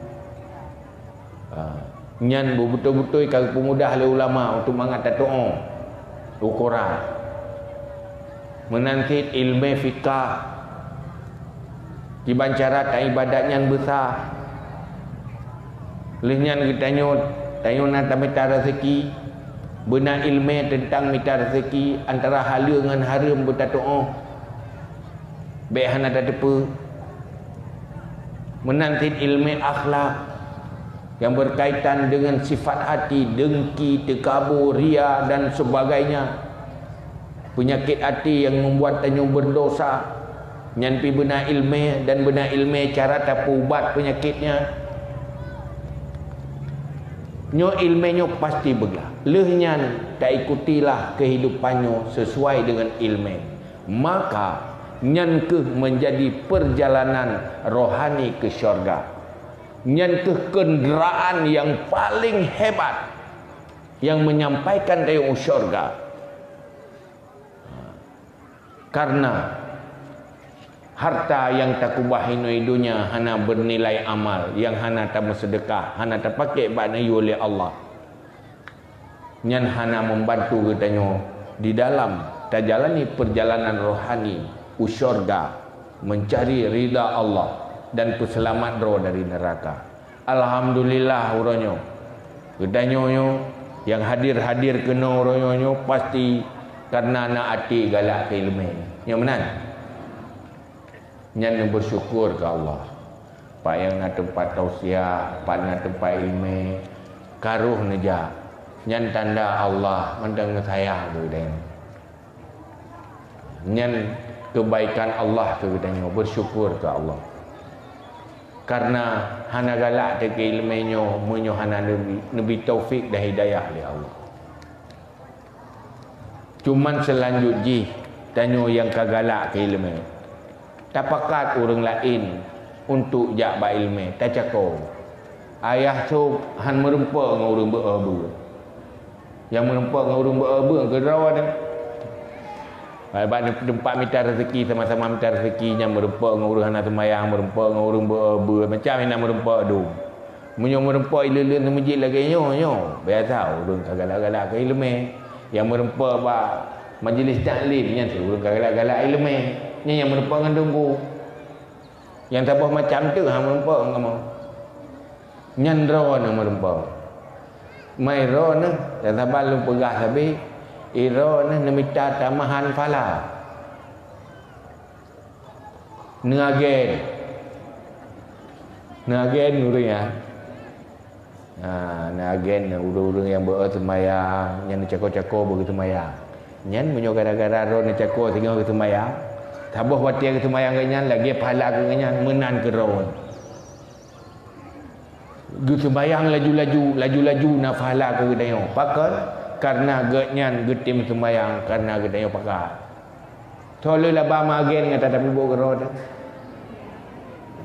Nyan betul-betul kagak pemudah le ulama untuk mengangkat doa ukuran menantit ilmu fikah kiban cara tak ibadat nyan besar lehnya kita tanyo nak minta rezeki benar ilmu tentang minta rezeki antara halal dengan haram berdoa baik hana ada depa menantit ilmu akhlak yang berkaitan dengan sifat hati, dengki, tekabur, ria dan sebagainya. Penyakit hati yang membuat tanyo berdosa. Nyampi benar ilmu dan benar ilmu cara tak ubat penyakitnya. Nyo ilmunyo pasti belah. Lehnya tak ikutilah kehidupannya sesuai dengan ilmu. Maka nyan ke menjadi perjalanan rohani ke syurga. Nyan kenderaan yang paling hebat yang menyampaikan dari syurga. Karena harta yang tak kubahin dunia hana bernilai amal, yang hana tak bersedekah, hana tak pakai bakna oleh Allah. Nyan hana membantu katanya di dalam tak jalani perjalanan rohani syurga mencari ridha Allah dan selamat roh dari neraka. Alhamdulillah uronyo. Gedanyonyo yang hadir-hadir kena uronyo pasti karena nak hati galak ke ilmu. Yang menan. Nyan bersyukur ke Allah. Pak yang nak tempat tausiah, pak nak tempat ilmu, karuh neja. Nyan tanda Allah mendang sayang tu dan. Nyan kebaikan Allah tu gedanyo bersyukur ke Allah. Karena hana galak ke ilmunyo munyo hana nabi taufik dan hidayah oleh Allah. Cuman selanjutnya tanyo yang kagalak ke ilmu. Tak pakat orang lain untuk jak ba ilmu, tak cakap. Ayah tu han merempa dengan orang beraba. Yang merempa dengan orang beraba ke rawa dah. Baik tempat minta rezeki sama-sama minta rezeki yang merempak dengan orang anak semayang, merempak dengan orang beraba macam yang merempak tu. Munyo merempak ilmu di masjid lagi nyo. Biasa orang galak-galak ke ilmu. Yang merempak ba majlis taklim nya tu orang galak-galak ilmu. Nya yang merempak dengan tunggu. Yang tabah macam tu hang merempak ngamo. Nyandra na merempak. Mai ro na dan tabal lu pegah habis. Ira ni minta tamahan fala. Ngagen urang ya. Ngagen urang yang bersemayang, yang cakor-cakor bersemayang. Nyan menyo gara-gara ro ni cakor tinggal bersemayang. Tabah wati bersemayang nyan lagi pahala ke nyan menan ke ro. Bersemayang laju-laju na pahala ke dayo. Pakal karena genyan getim semayang karena gedanya pakai. Toleh laba magen ngata tapi bawa gerod.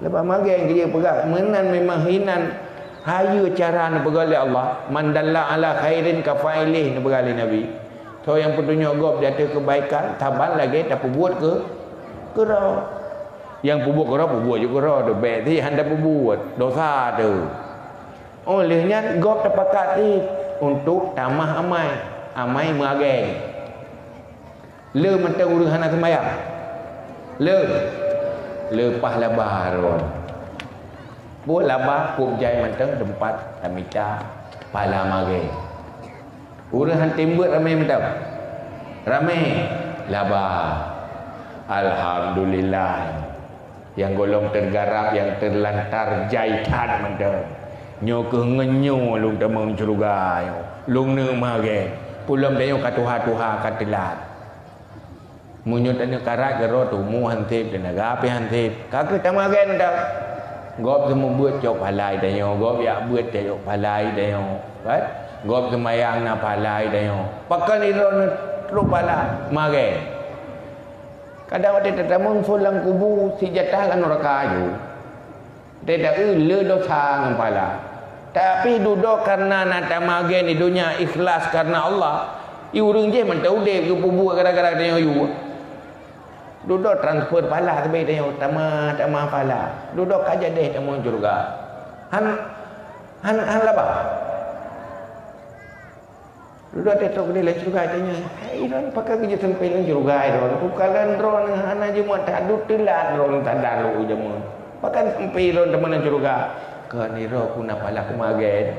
Laba magen dia pegang menan memang hinan hayu cara nak pegali Allah. Mandalla ala khairin kafailih nak pegali Nabi. So yang petunjuk gop dia ada kebaikan taban lagi tak buat ke gerod. Yang buat gerod buat juga gerod. Baik ti handa buat dosa tu. Olehnya gop terpakat ni untuk tamah amai mengagen. Le mentang urang hana sembayang. Le pah labar. Buat labar pup jai mentang tempat tamita pala magen. Urang han timbut ramai mentang. Ramai labar. Alhamdulillah. Yang golong tergarap yang terlantar jaitan mentang. Nyo ke ngenyo lung tamang curuga yo lung ne mage pulam dayo katuha-tuha katelat munyo tanya karat gero tu mu hantip dan agape hantip kake tamagen dak gop semua buat cok palai dayo gop ya buat dayo palai dayo right gop semayang na palai dayo pakan iro ne tru pala mage Kadang ada tetamu fulang kubu si jatah lan neraka ayu. Tidak le dosa ngempala. Tapi duduk karena nak tamagen di dunia ikhlas karena Allah. Urang je man tahu dek ke pubu gara-gara dia ayu. Duduk transfer pala sampai dia tama pala. Duduk aja deh temu surga. Han laba. Duduk tetok dia lain surga tanya. Iran pakai kerja sampai lain surga itu. Bukan drone hana je mau tak duduk telat drone tak dalu je mau. Pakai sampai drone teman surga. Ke ni roh kuna pala ku magen.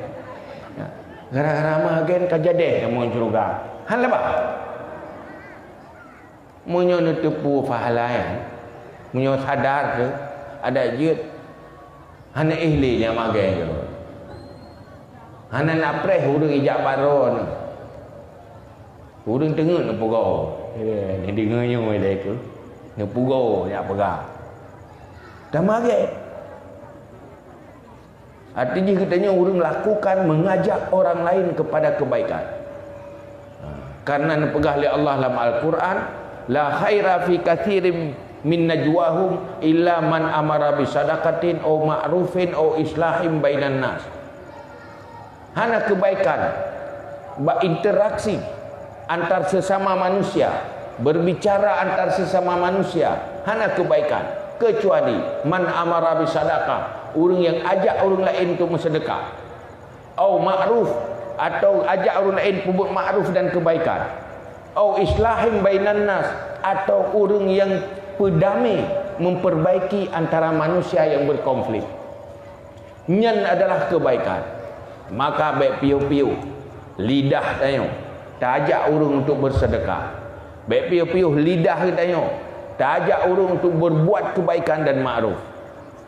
Gara-gara magen kerja deh temu surga. Han laba. Munyo nutupu fahalai. Munyo sadar ke ada jut. Hana ihli yang magen je. Hana nak preh urang ijak baron. Urang tengah nak pugau. Ni dengarnya oleh ke. Nak pugau nak pegah. Dah magen. Artinya katanya orang lakukan mengajak orang lain kepada kebaikan. Karena pegah oleh Allah dalam Al-Quran, la khaira fi katsirin min najwahum illa man amara bi sadaqatin aw ma'rufin aw islahim bainan nas. Hana kebaikan berinteraksi antar sesama manusia, berbicara antar sesama manusia, hana kebaikan kecuali man amara bi sadaqah, orang yang ajak orang lain untuk bersedekah, au ma'ruf, atau ajak orang lain berbuat ma'ruf dan kebaikan, au islahim bainan nas, atau orang yang berdamai memperbaiki antara manusia yang berkonflik. Nyan adalah kebaikan. Maka baik piu-piu lidah tanya tak ajak orang untuk bersedekah. Baik piu-piu lidah tanya tak ajak orang untuk berbuat kebaikan dan ma'ruf.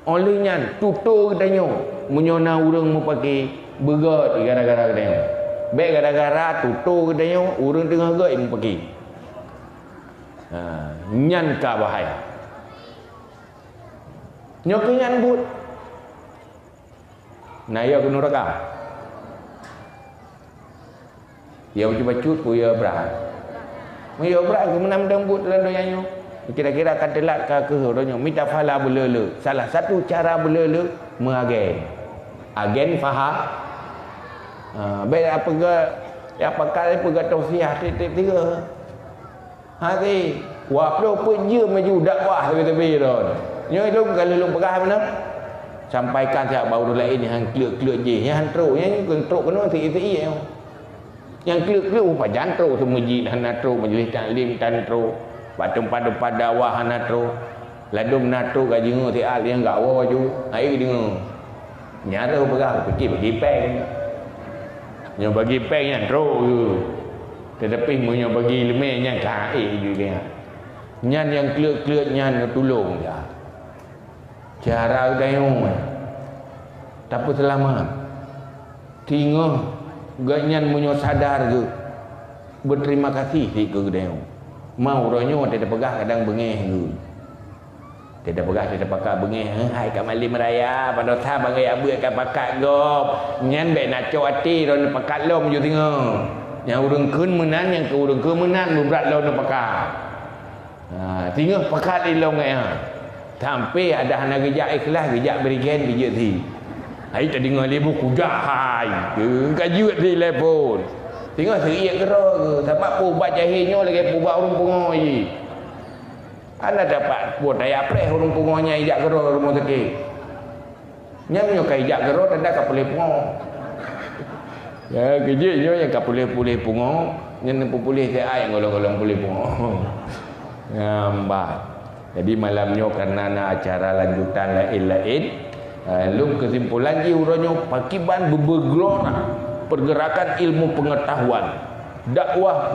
Olehnya tutur tanya menyona orang mau pakai begat gara-gara tanya. Baik gara-gara tutur tanya orang tengah gerak mau pakai. Nyan ka bahaya. Nyokingan but. Nah ya ke neraka. Ya cuba cut pu ya berat. Ya berat ke menam dembut dalam doyanyo. Kira-kira akan telat ke doyanyo. Minta fala belele. Salah satu cara belele mengagen. Agen faham. Baik apa ke apa kali pergi tausiah tiga. Hari waplo pun je maju dakwah tepi-tepi ron. Nyo lu kalau lu pegah mana? Sampaikan siap baru lain yang keluk-keluk je. Yang teruk yang teruk kena ti-ti yang keluk-keluk pajan teruk semua ji dan teruk majlis taklim tan teruk. Patung pada wah natro. Ladum natro gaji ngoti al yang gak wa ju. Ai dengar. Nyara pegah fikir bagi peng. Nyo bagi peng yang teruk je. Tetapi munyo bagi lemeh yang kae juga. Nyan yang keluk-keluk nyan tolong dia. Cara dayung. Tapi selama tinggal ganyan munyo sadar ke berterima kasih si ke dayung. Mau ronyo tidak pegah kadang bengeh ke. Tidak pegah tidak pakai bengeh. Hai kat malim raya pada tha bangai abue kat pakat gop. Nyan be nak cok ati ron pakat lom ju tengah. Yang urang keun menan yang ke urang ke menan berat lom nak pakat. Tinggal pakat di lom ngai sampai ada anak gejak ikhlas gejak berikan bijak si. Hai tak dengar lebu kujak hai. Kajut di telefon. Tinggal seriak kera ke. Sebab pubat jahilnya lagi pubat orang pungoi. Anda dapat buat daya preh orang pungonya ijak kera rumah sakit. Nyamnya ka ijak kera tanda ka boleh pungo. Ya kejutnya yang ka boleh pungo. Yang boleh saya yang golong-golong boleh pungo. Ngambah. Jadi malamnya karena nak acara lanjutan lain-lain, lu kesimpulan je urangnya pakiban bergelora pergerakan ilmu pengetahuan, dakwah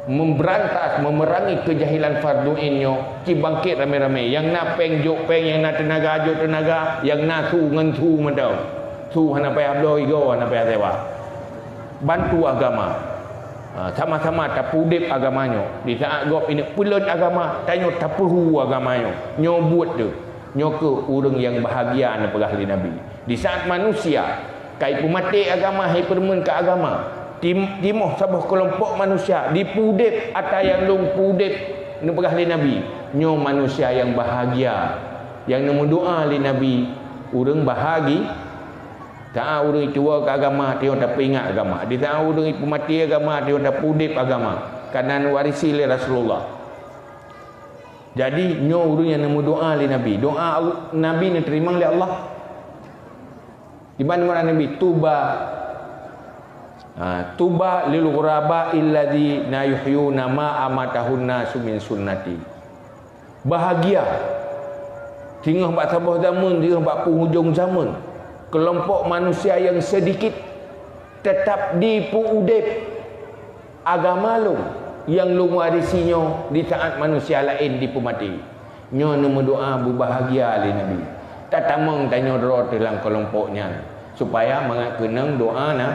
memberantas memerangi kejahilan fardu inyo, ki bangkit rame-rame, yang nak peng jok peng, yang nak tenaga jok tenaga, yang nak su ngan su madau. Su hana payah abdo igo hana payah sewa. Bantu agama. Sama-sama tapudip agamanya. Di saat gop ini pulut agama, tanyo tapuhu agamanya. Nyobut tu. Nyoke urang yang bahagia na pegah Nabi. Di saat manusia kai pumati agama hai permen ke agama. Timoh sabuh kelompok manusia dipudip atau yang long pudip ni pegah li Nabi. Nyo manusia yang bahagia. Yang nemu doa li Nabi, urang bahagia. Tak urang tua ke agama dia tak ingat agama. Dia tak urang mati agama dia tak pudip agama. Kanan warisi li Rasulullah. Jadi nyo urang yang nemu doa li Nabi. Doa Nabi ni terima oleh Allah. Di mana Nabi tuba tuba lil ghuraba alladhina yuhyuna ma amatahunna min sunnati. Bahagia tinggal bak sabah zaman, tinggal bak penghujung zaman, kelompok manusia yang sedikit tetap di udip agama lu yang lu warisinya di taat manusia lain di mati. Nyo nama doa berbahagia ali Nabi. Tak tamang tanya doa dalam kelompoknya supaya mengenang doa na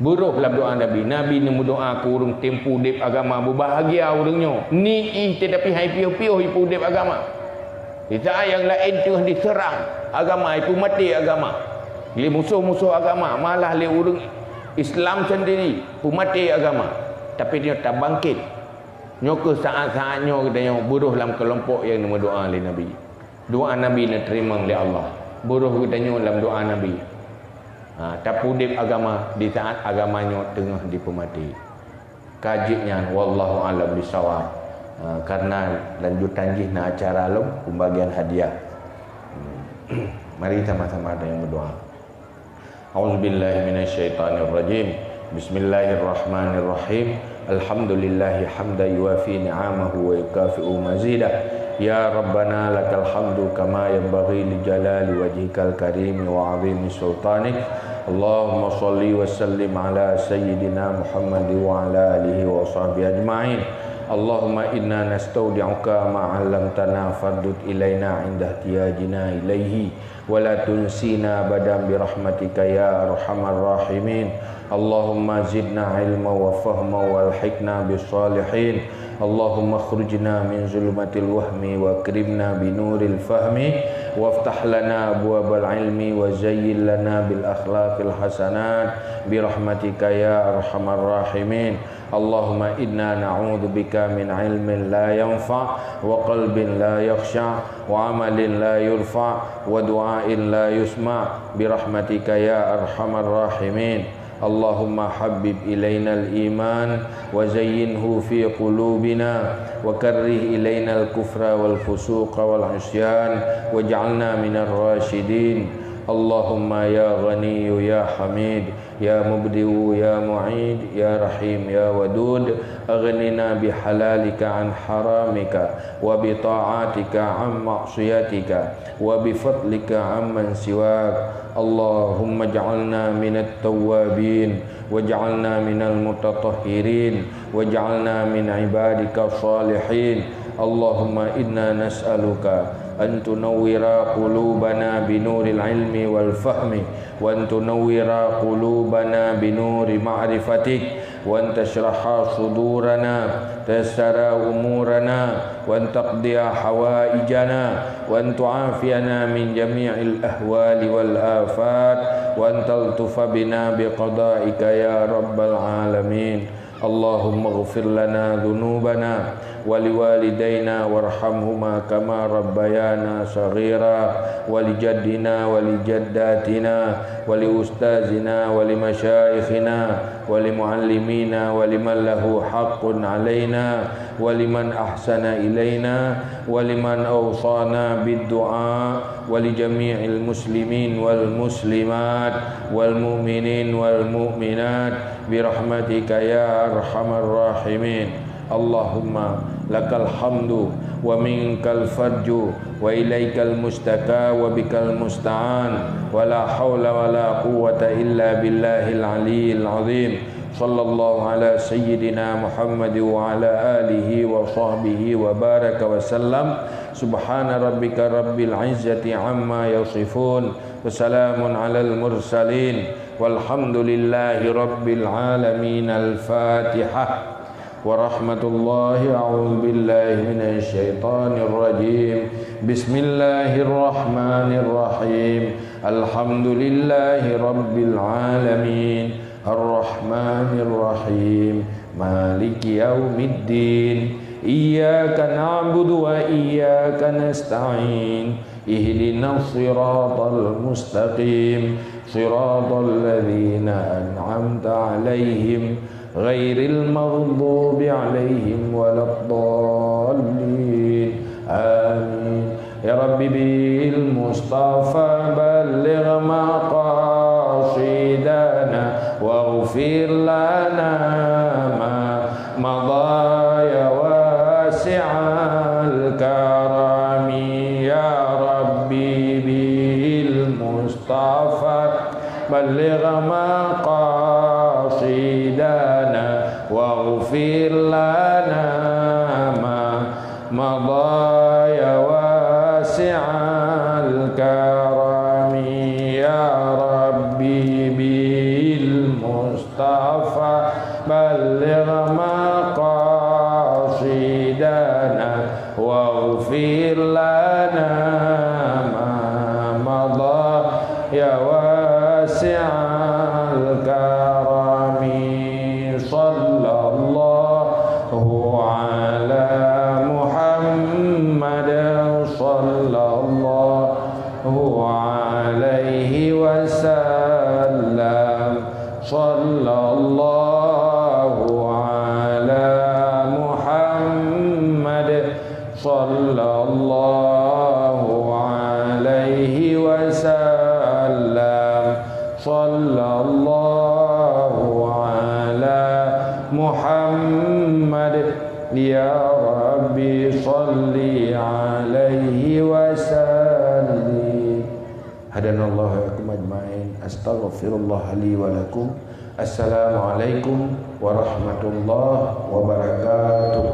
buruh dalam doa Nabi. Nabi nemu doa ku urung tempu dip agama berbahagia urangnya. Ni tetapi hai piu-piu ipu dip agama. Kita yang lain tengah diserang agama, ipu mati agama. Li musuh-musuh agama, malah li urang Islam sendiri pu mati agama. Tapi dia tak bangkit. Nyoke saat-saatnya katanya buruh dalam kelompok yang nemu doa li Nabi. Doa Nabi nak terima oleh Allah. Buruh katanya dalam doa Nabi. Tak pudip agama di saat agamanya tengah dipemati. Kajinya wallahu a'lam bisawab. Karena lanjutan jihna acara lo pembagian hadiah. Mari sama-sama ada yang berdoa. A'udzubillahi minasyaitonirrajim. Bismillahirrahmanirrahim. Alhamdulillahi hamdan yuwafi ni'amahu wa yukafi'u mazidah. Ya Rabbana lakal hamdu kama yanbaghi li jalali wajhikal karim wa 'azimi sultanik. Allahumma shalli wa sallim ala sayyidina Muhammad wa ala alihi wa sahbihi ajma'in. Allahumma inna nastaudi'uka ma 'allamtana fardud ilaina 'inda ihtiyajina ilaihi wa la tunsina badan bi rahmatika ya arhamar rahimin. Allahumma zidna ilma wa fahma walhiqna bis salihin. Allahumma khurujna min zulumatil wahmi wa akrimna bi nuril fahmi waftah lana abwabal ilmi wa zayyin lana bil akhlaqil hasanat bi rahmatika ya arhamar rahimin. Allahumma inna na'udzubika min ilmin la yanfa' wa qalbin la yakhsha' wa amalin la yurfa' wa du'ain la yusma' bi rahmatika ya arhamar rahimin. Allahumma habib ilaina al-iman wa zayyinhu fi qulubina wa karrih ilaina al-kufra wal fusuqa wal 'isyan waj'alna minar rasyidin. Allahumma ya Ghani ya Hamid ya Mubdi'u ya Mu'id ya Rahim ya Wadud aghnina bihalalika an haramika wa bi ta'atika an ma'siyatika wa bi fadlika amman siwak. Allahumma ja'alna minat tawwabin waj'alna minal mutatahhirin waj'alna min ibadika salihin. Allahumma inna nas'aluka an tunawwira qulubana binuril ilmi wal fahmi wa an tunawwira qulubana binuri ma'rifatik wa an tashraha sudurana tayassara umurana wa an taqdiya hawaijana wa an tu'afiyana min jami'il ahwali wal afat wa an taltufa bina biqada'ika ya rabbal alamin. Allahumma ighfir lana dhunubana wa liwalidayna warhamhuma kama rabbayana saghira wa lijaddina wa lijaddatina wa liustazina wa limasyayikhina wa limuallimina wa liman lahu haqqun alaina wa liman ahsana ilaina wa liman awsana bid-du'a wa li jami'il muslimin wal muslimat wal mu'minin wal mu'minat bi rahmatika ya arhamar rahimin. Allahumma lakal hamdu wa minkal farju wa ilaikal mustaka wa bikal musta'an wa la hawla wa la quwwata illa billahil aliyyil azim. Sallallahu ala sayyidina Muhammad wa ala alihi wa sahbihi wa baraka wa sallam. Subhana rabbika rabbil izzati amma yasifun wa salamun alal mursalin walhamdulillahi rabbil alamin. Al-Fatihah. ورحمة الله أعوذ بالله من الشيطان الرجيم بسم الله الرحمن الرحيم الحمد لله رب العالمين الرحمن الرحيم مالك يوم الدين إياك نعبد وإياك نستعين اهدنا الصراط المستقيم صراط الذين أنعمت عليهم غير المغضوب عليهم ولا الضالين آمين. يا رب بالمصطفى بلغ مقاصدنا واغفر لنا ما مضى يا واسع الكرم. يا ربي بالمصطفى بلغ مقاصدنا واغفر لنا ما مضى يا واسع الكرم. يا ربي بالمصطفى بلغ مقاصدنا واغفر لنا ما مضى يا واسع الكرم. صلى الله على محمد صلى الله عليه وسلم. صلى الله على محمد صلى الله عليه وسلم. صلى الله على محمد. يا ربي صل عليه وسلم. Hadanallahu wa yakum ajma'in. Astaghfirullah li wa lakum. Assalamualaikum warahmatullahi wabarakatuh.